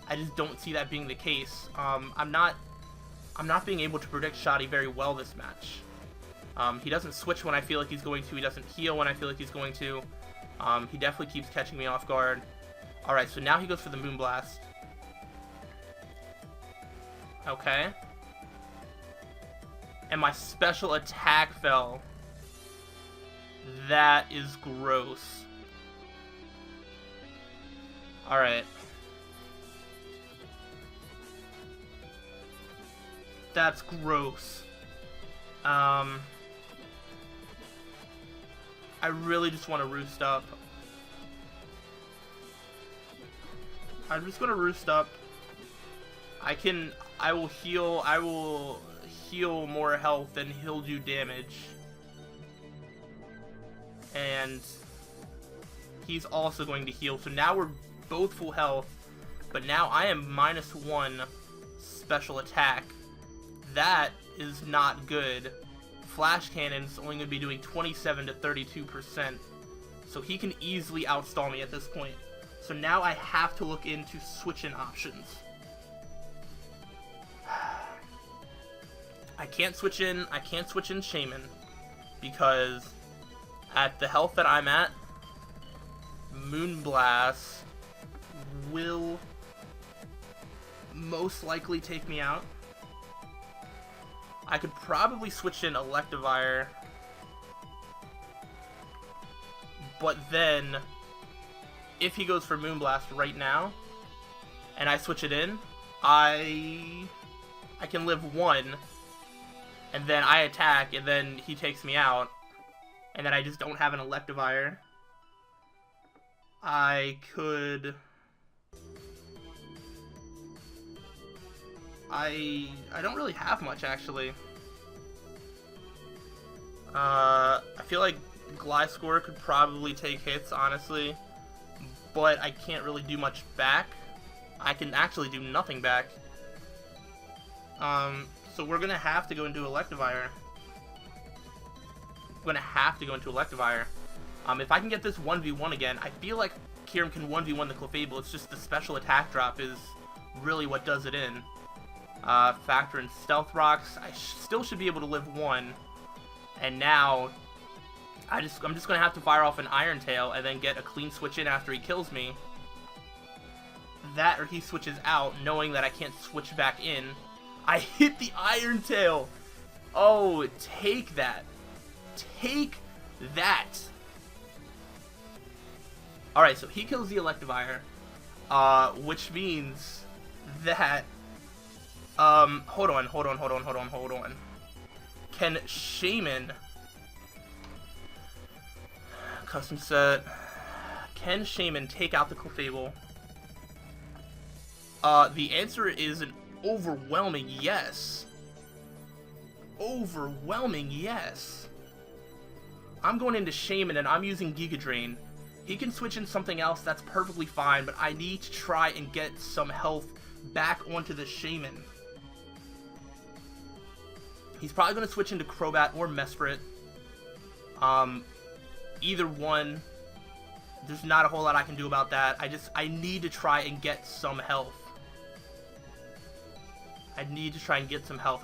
Speaker 1: I just don't see that being the case. I'm not being able to predict Shoddy very well this match. He doesn't switch when I feel like he's going to. He doesn't heal when I feel like he's going to. He definitely keeps catching me off guard. Alright, so now he goes for the Moonblast. Okay. And my special attack fell. That is gross. Alright. That's gross. I really just want to Roost up. I'm just gonna Roost up. I will heal more health than he'll do damage. And he's also going to heal. So now we're both full health. But now I am -1 special attack. That is not good. Flash Cannon's only going to be doing 27 to 32%. So he can easily outstall me at this point. So now I have to look into switch-in options. I can't switch in Shaman because at the health that I'm at, Moonblast will most likely take me out. I could probably switch in Electivire, but then if he goes for Moonblast right now and I switch it in, I can live 1, and then I attack, and then he takes me out, and then I just don't have an Electivire. I don't really have much, actually. I feel like Gliscor could probably take hits, honestly, but I can't really do much back. I can actually do nothing back. So we're gonna have to go into Electivire. If I can get this 1v1 again, I feel like Kyurem can 1v1 the Clefable. It's just the special attack drop is really what does it in. Factor in Stealth Rocks. I still should be able to live 1. And now, I'm just gonna have to fire off an Iron Tail and then get a clean switch in after he kills me. That or he switches out, knowing that I can't switch back in. I hit the Iron Tail! Oh, take that. Take that! Alright, so he kills the Electivire, which means that... hold on. Can Shaman... Custom set... Can Shaman take out the Clefable? The answer is an overwhelming yes. Overwhelming yes. I'm going into Shaman and I'm using Giga Drain. He can switch in something else, that's perfectly fine, but I need to try and get some health back onto the Shaman. He's probably going to switch into Crobat or Mesprit. Either one. There's not a whole lot I can do about that. I need to try and get some health. I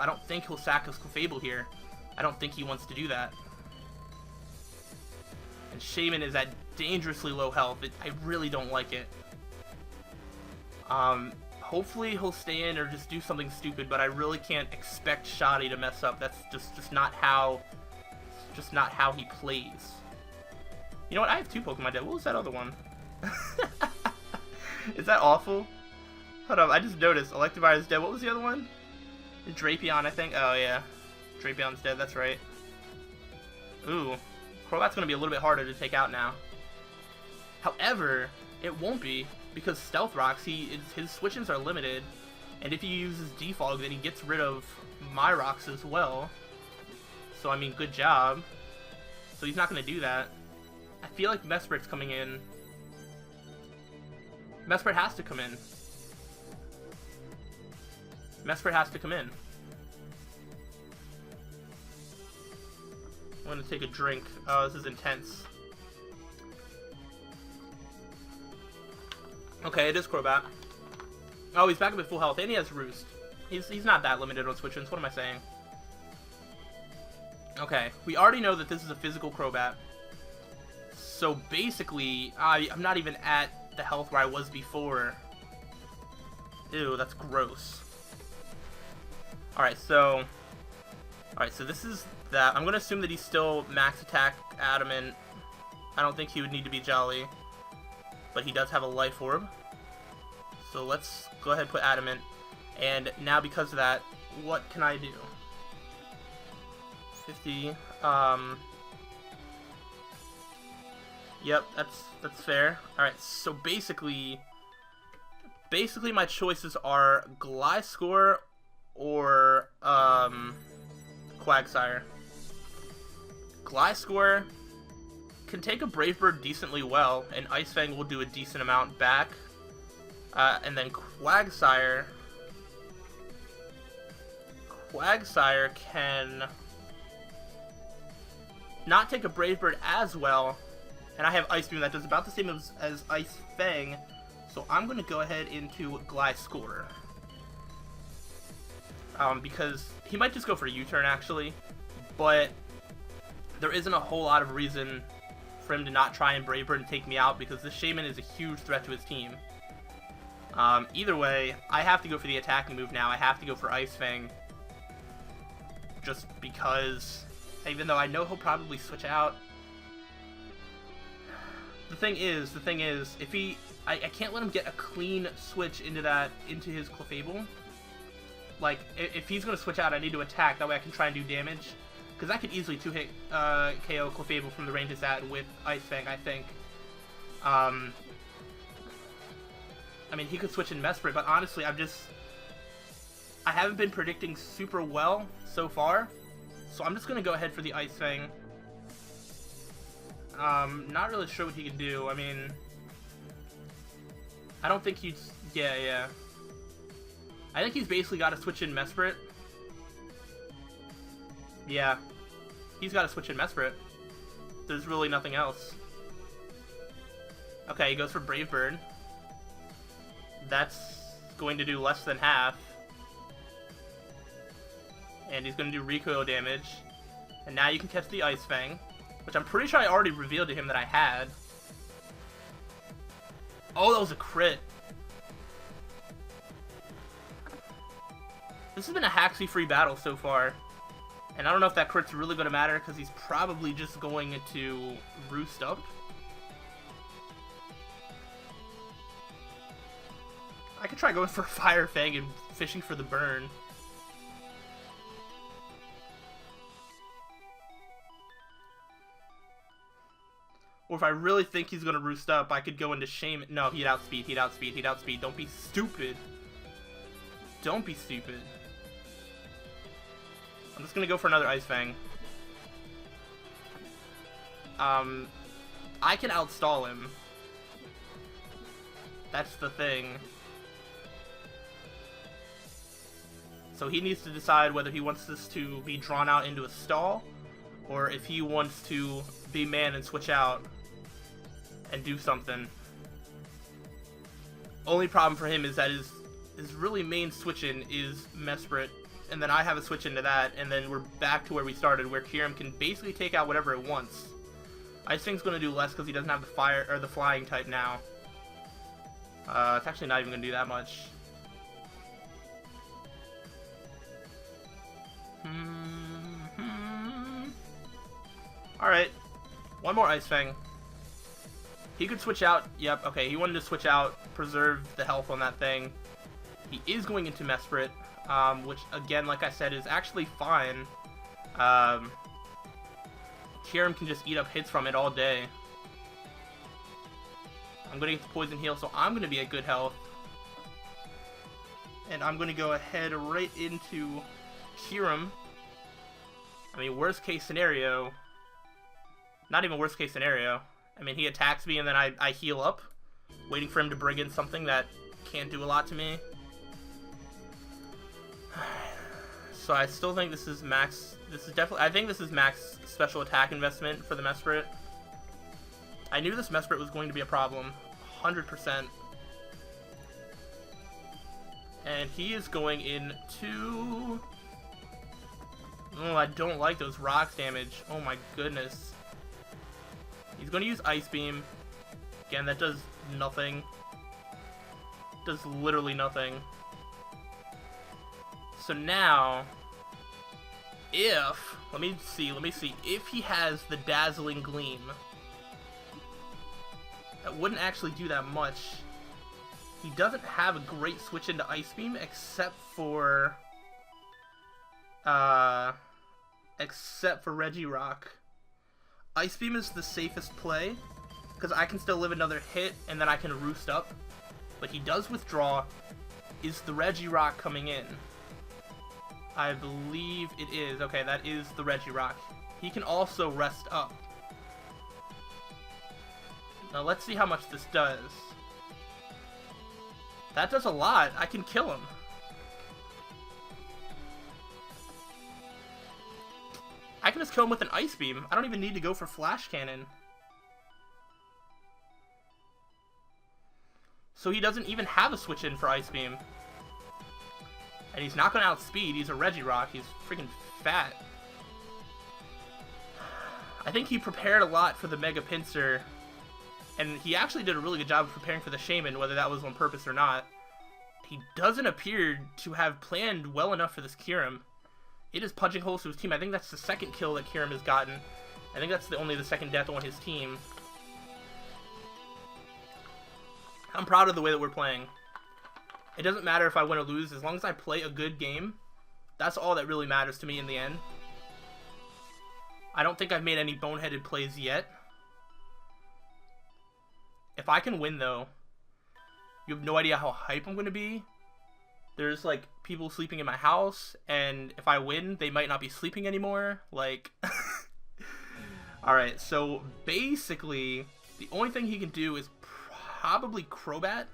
Speaker 1: don't think he'll sack his Clefable here. I don't think he wants to do that. And Shaman is at dangerously low health. I really don't like it. Hopefully he'll stay in or just do something stupid, but I really can't expect Shoddy to mess up. That's just not how he plays. You know what? I have 2 Pokemon dead. What was that other one? Is that awful? Hold up, I just noticed. Electivire is dead. What was the other one? Drapion, I think. Oh, yeah. Drapion's dead, that's right. Ooh. Crobat's gonna be a little bit harder to take out now. However, it won't be, because Stealth Rocks, his switch-ins are limited, and if he uses Defog, then he gets rid of my rocks as well. So, I mean, good job. So he's not gonna do that. I feel like Mesprit's coming in. Mesprit has to come in. Mesprit has to come in. I'm gonna take a drink. Oh, this is intense. Okay, it is Crobat. Oh, he's back up at full health, and he has Roost. He's not that limited on switch-ins. What am I saying? Okay, we already know that this is a physical Crobat. So basically, I'm not even at the health where I was before. Ew, that's gross. Alright, so this is that. I'm gonna assume that he's still max attack adamant. I don't think he would need to be Jolly, but he does have a life orb. So let's go ahead and put adamant. And now because of that, what can I do? 50. Yep, that's fair. Alright, so basically my choices are Gliscor or Quagsire. Gliscor can take a Brave Bird decently well, and Ice Fang will do a decent amount back. And then Quagsire can not take a Brave Bird as well, and I have Ice Beam that does about the same as Ice Fang, so I'm going to go ahead into Gliscor. Because he might just go for a U-turn actually, but there isn't a whole lot of reason for him to not try and Brave Bird and take me out, because this Shaman is a huge threat to his team. Either way, I have to go for the attacking move now. I have to go for Ice Fang. Just because, even though I know he'll probably switch out. The thing is, if I can't let him get a clean switch into his Clefable. Like, if he's going to switch out, I need to attack. That way I can try and do damage. Because I could easily 2-hit KO Clefable from the range it's at with Ice Fang, I think. I mean, he could switch in Mesprit, but honestly, I haven't been predicting super well so far. So I'm just going to go ahead for the Ice Fang. Not really sure what he can do. I mean, I don't think he's... Yeah. I think he's basically got to switch in Mesprit. Yeah. He's got to switch in Mesprit. There's really nothing else. Okay, he goes for Brave Bird. That's going to do less than half. And he's going to do recoil damage. And now you can catch the Ice Fang, which I'm pretty sure I already revealed to him that I had. Oh, that was a crit. This has been a Haxie-free battle so far. And I don't know if that crit's really going to matter, because he's probably just going to roost up. I could try going for Fire Fang and fishing for the burn. Or if I really think he's going to roost up, I could go into Shaman. No, he'd outspeed. Don't be stupid. Don't be stupid. I'm just going to go for another Ice Fang. I can outstall him. That's the thing. So he needs to decide whether he wants this to be drawn out into a stall, or if he wants to be man and switch out and do something. Only problem for him is that his really main switch-in is Mesprit, and then I have a switch into that, and then we're back to where we started, where Kyurem can basically take out whatever it wants. Ice Fang's going to do less because he doesn't have the fire or the flying type now. It's actually not even going to do that much. Alright, one more Ice Fang. He could switch out. Yep, okay, he wanted to switch out, preserve the health on that thing. He is going into Mesprit, which, again, like I said, is actually fine. Kyurem can just eat up hits from it all day. I'm going to get the Poison Heal, so I'm going to be at good health. And I'm going to go ahead right into Kyurem. I mean, worst case scenario. Not even worst case scenario. I mean, he attacks me and then I heal up, waiting for him to bring in something that can't do a lot to me. So I still think this is max. This is definitely. I think this is max special attack investment for the Mesprit. I knew this Mesprit was going to be a problem, 100%. And he is going into. Oh, I don't like those rocks damage. Oh my goodness. He's going to use Ice Beam. Again, that does nothing. Does literally nothing. So now, if, let me see, if he has the Dazzling Gleam, that wouldn't actually do that much. He doesn't have a great switch into Ice Beam except for Regirock. Ice Beam is the safest play, because I can still live another hit, and then I can roost up. But he does withdraw. Is the Regirock coming in? I believe it is. Okay, that is the Regirock. He can also rest up. Now let's see how much this does. That does a lot. I can kill him. I can just kill him with an Ice Beam. I don't even need to go for Flash Cannon. So he doesn't even have a switch in for Ice Beam. And he's not going to outspeed. He's a Regirock. He's freaking fat. I think he prepared a lot for the Mega Pinsir. And he actually did a really good job of preparing for the Shaman, whether that was on purpose or not. He doesn't appear to have planned well enough for this Kyurem. It is punching holes to his team. I think that's the second kill that Kyurem has gotten. I think that's only the second death on his team. I'm proud of the way that we're playing. It doesn't matter if I win or lose, as long as I play a good game. That's all that really matters to me in the end. I don't think I've made any boneheaded plays yet. If I can win, though, you have no idea how hype I'm going to be. There's, like, people sleeping in my house, and if I win, they might not be sleeping anymore. Like, alright, so basically, the only thing he can do is probably Crobat.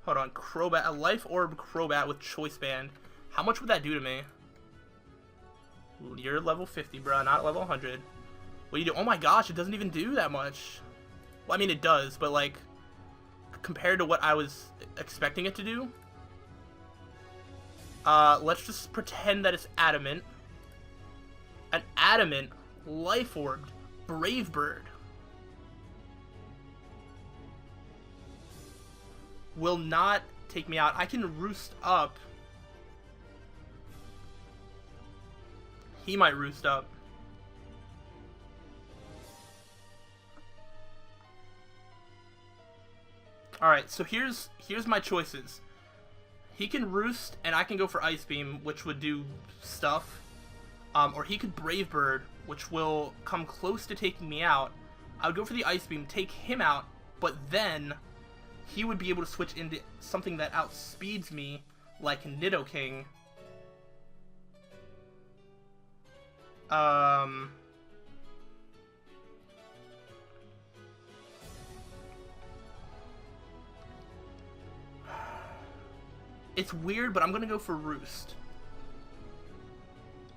Speaker 1: Hold on, Crobat, a Life Orb Crobat with Choice Band. How much would that do to me? You're level 50, bro, not level 100. What do you do? Oh my gosh, it doesn't even do that much. Well, I mean, it does, but, like, compared to what I was expecting it to do, let's just pretend that it's Adamant. An Adamant, Life Orbed, Brave Bird will not take me out. I can roost up. He might roost up. Alright, so here's my choices. He can roost, and I can go for Ice Beam, which would do stuff. Or he could Brave Bird, which will come close to taking me out. I would go for the Ice Beam, take him out, but then he would be able to switch into something that outspeeds me, like Nidoking. It's weird, but I'm going to go for Roost.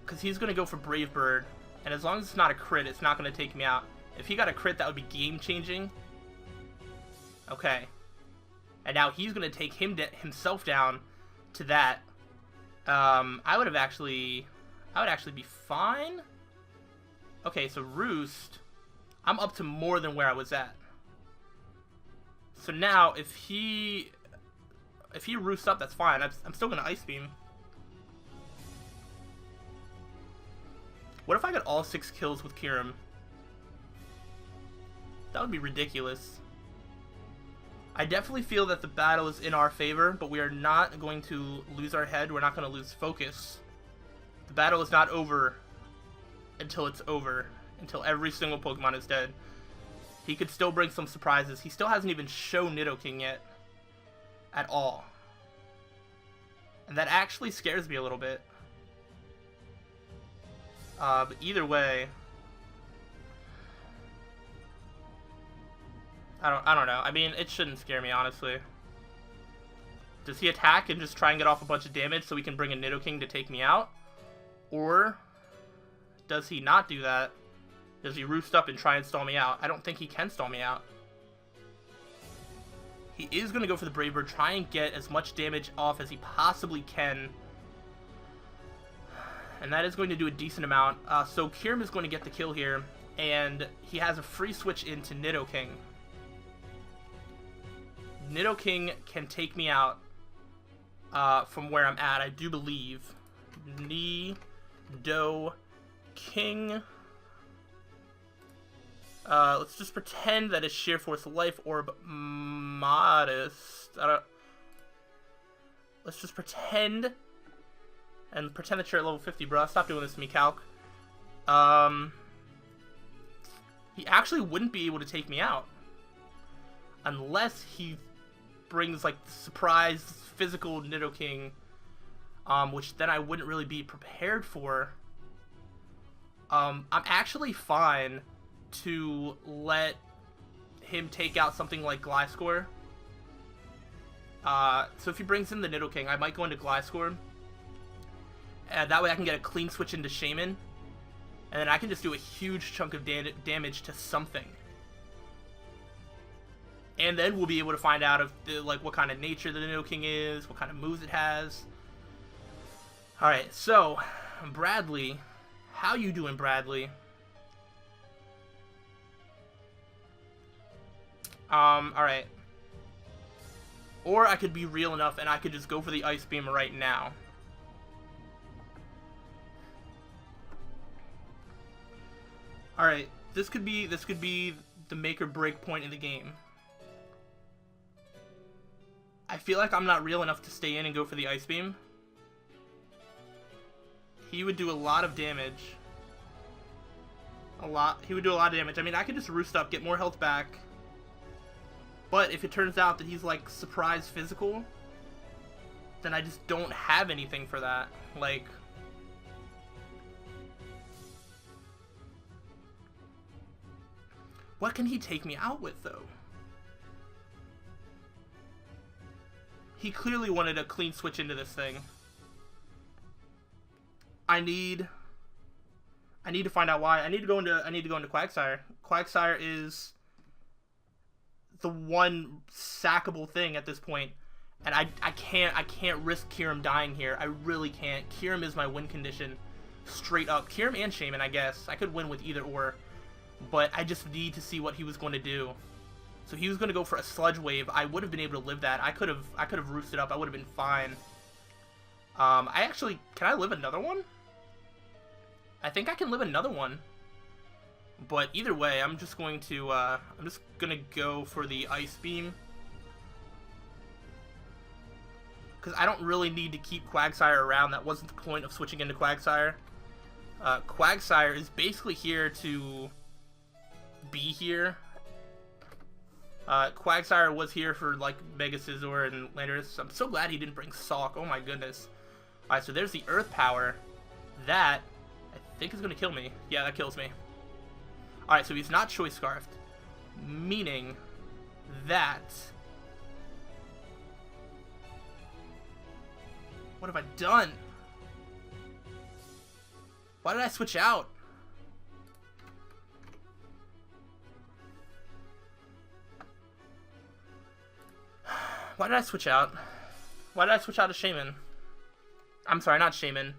Speaker 1: Because he's going to go for Brave Bird. And as long as it's not a crit, it's not going to take me out. If he got a crit, that would be game-changing. Okay. And now he's going to take himself down to that. I would actually be fine. Okay, so Roost, I'm up to more than where I was at. So now, if he roosts up, that's fine. I'm still going to Ice Beam. What if I got all 6 kills with Kyurem? That would be ridiculous. I definitely feel that the battle is in our favor, but we are not going to lose our head. We're not going to lose focus. The battle is not over until it's over. Until every single Pokemon is dead. He could still bring some surprises. He still hasn't even shown Nidoking yet. At all. And that actually scares me a little bit. But either way... I don't know. I mean, it shouldn't scare me, honestly. Does he attack and just try and get off a bunch of damage so we can bring a Nidoking to take me out? Or does he not do that? Does he roost up and try and stall me out? I don't think he can stall me out. He is going to go for the Brave Bird, try and get as much damage off as he possibly can. And that is going to do a decent amount. So Kyurem is going to get the kill here, and he has a free switch into Nidoking. Nidoking can take me out from where I'm at, I do believe. Nidoking. Let's just pretend that it's Sheer Force Life Orb Modest. Let's just pretend. And pretend that you're at level 50, bro. Stop doing this to me, Calc. He actually wouldn't be able to take me out. Unless he brings, like, surprise physical Nidoking. Which then I wouldn't really be prepared for. I'm actually fine to let him take out something like Gliscor. So if he brings in the Nidoking, I might go into Gliscor. And that way I can get a clean switch into Shaman. And then I can just do a huge chunk of damage to something. And then we'll be able to find out if what kind of nature the Nidoking is, what kind of moves it has. Alright, so, Bradley. How you doing, Bradley? Alright. Or I could be real enough and I could just go for the Ice Beam right now. Alright, this could be the make or break point in the game. I feel like I'm not real enough to stay in and go for the Ice Beam. He would do a lot of damage. He would do a lot of damage. I mean, I could just roost up, get more health back. But if it turns out that he's, like, surprise physical, then I just don't have anything for that. Like... what can he take me out with, though? He clearly wanted a clean switch into this thing. I need to find out why. I need to go into Quagsire. Quagsire is the one sackable thing at this point, and I can't risk Kyurem dying here. I really can't. Kyurem is my win condition, straight up. Kyurem and Shaman, I guess. I could win with either or, but I just need to see what he was going to do. So he was going to go for a Sludge Wave. I would have been able to live that. I could have roosted up. I would have been fine. Can I live another one? I think I can live another one. But either way, I'm just going to go for the Ice Beam. Because I don't really need to keep Quagsire around. That wasn't the point of switching into Quagsire. Quagsire is basically here to be here. Quagsire was here for, like, Mega Scizor and Landorus. I'm so glad he didn't bring Sawk. Oh my goodness. Alright, so there's the Earth Power. That, I think, is going to kill me. Yeah, that kills me. Alright, so he's not Choice Scarfed. Meaning that... what have I done? Why did I switch out? Why did I switch out? Why did I switch out to Shaman? I'm sorry, not Shaman.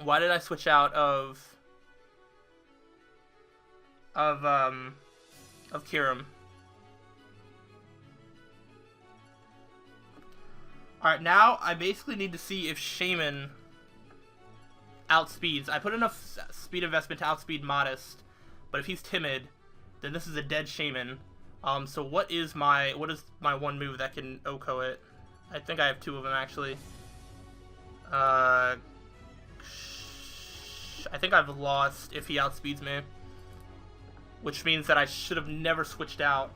Speaker 1: Why did I switch out of Kyurem? Alright, now I basically need to see if Shaman outspeeds. I put enough speed investment to outspeed Modest, but if he's timid, then this is a dead Shaman. So what is my one move that can OHKO it? I think I have two of them actually. I think I've lost if he outspeeds me, which means that I should have never switched out.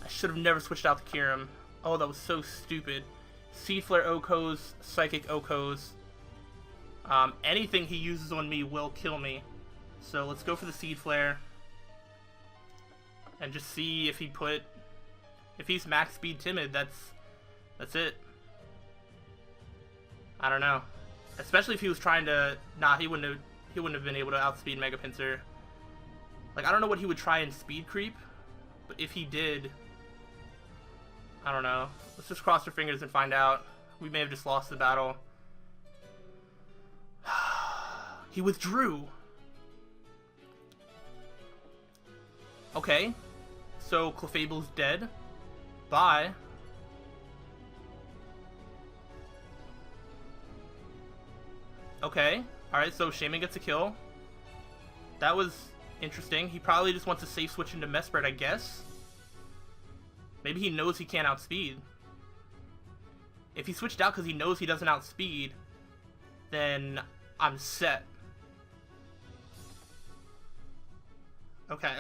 Speaker 1: I should have never switched out to Kyurem. Oh, that was so stupid. Seed Flare OHKOs, Psychic OHKOs. Anything he uses on me will kill me. So let's go for the Seed Flare. And just see if if he's max speed timid, that's it. I don't know. Especially if he was trying to, nah, he wouldn't have been able to outspeed Mega Pinsir. Like, I don't know what he would try in speed creep, but if he did, I don't know. Let's just cross our fingers and find out. We may have just lost the battle. He withdrew. Okay. So, Clefable's dead. Bye. Okay. Alright, so Shaman gets a kill. That was interesting. He probably just wants to safe switch into Mesprit, I guess. Maybe he knows he can't outspeed. If he switched out because he knows he doesn't outspeed, then I'm set. Okay.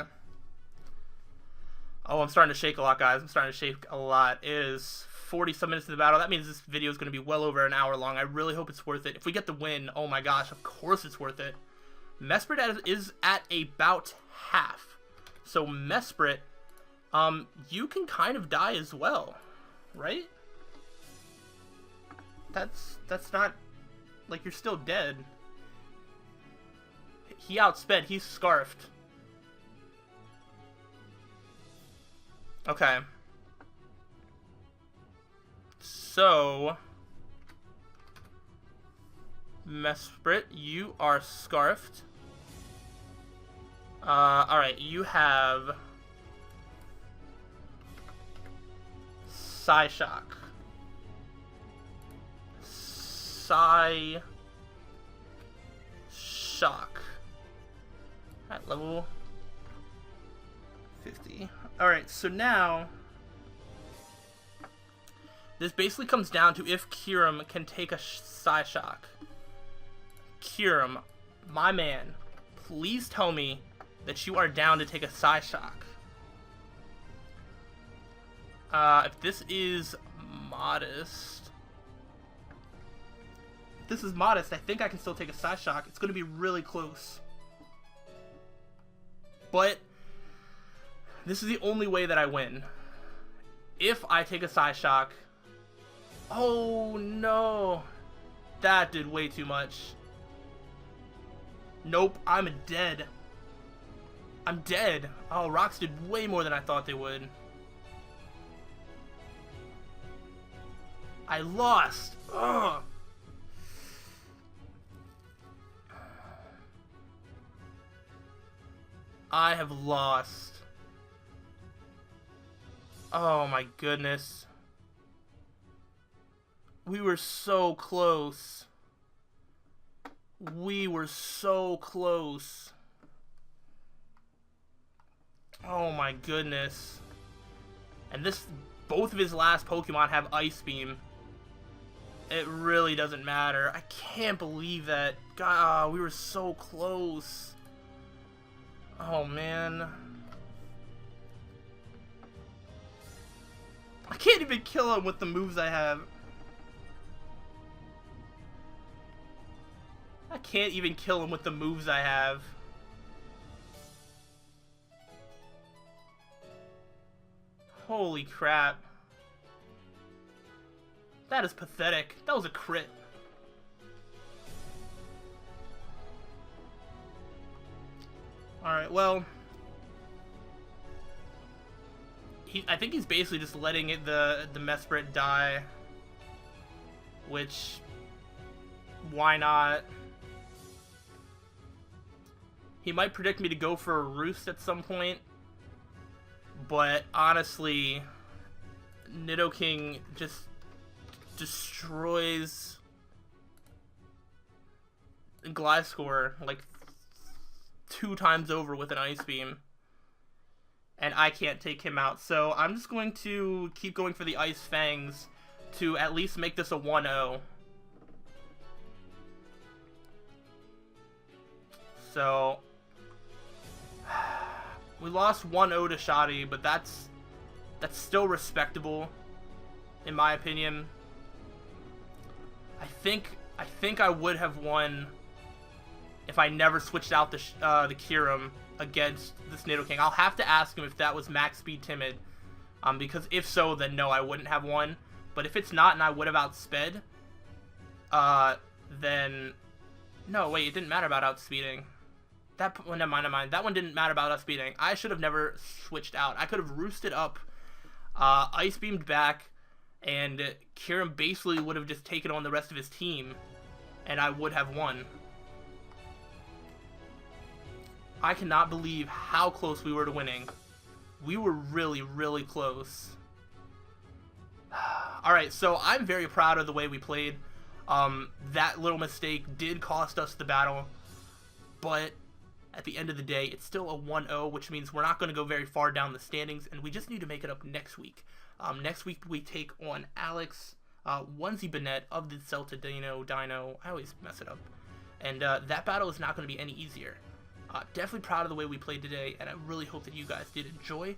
Speaker 1: Oh, I'm starting to shake a lot, guys. I'm starting to shake a lot. It is 40-some minutes of the battle. That means this video is going to be well over an hour long. I really hope it's worth it. If we get the win, oh my gosh, of course it's worth it. Mesprit is at about half. So Mesprit, you can kind of die as well, right? That's not, like, you're still dead. He outsped, he's scarfed. Okay. So, Mesprit, you are scarfed. Alright, you have Psyshock. Psyshock. At level 50. Alright, so now this basically comes down to if Kyurem can take a Psyshock. Kyurem, my man, please tell me that you are down to take a Psyshock. If this is modest, I think I can still take a Psyshock. It's going to be really close. But this is the only way that I win. If I take a Psyshock... Oh no! That did way too much. Nope, I'm dead. I'm dead. Oh, rocks did way more than I thought they would. I lost. Ugh. I have lost. Oh my goodness. We were so close. We were so close. Oh my goodness. And both of his last Pokemon have Ice Beam. It really doesn't matter. I can't believe that. God, we were so close. Oh man. I can't even kill him with the moves I have. I can't even kill him with the moves I have. Holy crap. That is pathetic. That was a crit. Alright, well... I think he's basically just letting the Mesprit die. Which... Why not? He might predict me to go for a Roost at some point. But honestly... Nidoking just... destroys... Gliscor like 2 times over with an Ice Beam. and I can't take him out. So I'm just going to keep going for the Ice Fangs to at least make this a 1-0. So we lost 1-0 to Shoddy, but that's still respectable, in my opinion. I think I would have won if I never switched out the Kyurem against the Snato King. I'll have to ask him if that was max speed timid, because if so, then no, I wouldn't have won. But if it's not and I would have outsped, then no, wait, it didn't matter about outspeeding. Never mind. That one didn't matter about outspeeding. I should have never switched out. I could have roosted up, Ice Beamed back, and Kyurem basically would have just taken on the rest of his team, and I would have won. I cannot believe how close we were to winning. We were really, really close. Alright, so I'm very proud of the way we played. That little mistake did cost us the battle, but at the end of the day, it's still a 1-0, which means we're not going to go very far down the standings, and we just need to make it up next week. Next week, we take on Alex, Onesie Bennett of the Celta Dino. I always mess it up. And that battle is not going to be any easier. Definitely proud of the way we played today, and I really hope that you guys did enjoy.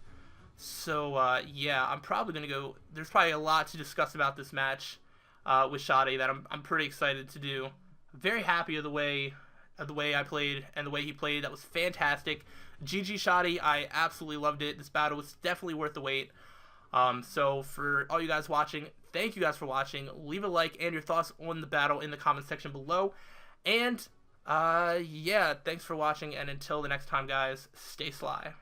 Speaker 1: So, yeah, I'm probably going to go... There's probably a lot to discuss about this match with Shoddy that I'm pretty excited to do. I'm very happy of the way I played and the way he played. That was fantastic. GG Shoddy, I absolutely loved it. This battle was definitely worth the wait. So for all you guys watching, thank you guys for watching. Leave a like and your thoughts on the battle in the comment section below. And yeah, thanks for watching, and until the next time, guys, stay sly.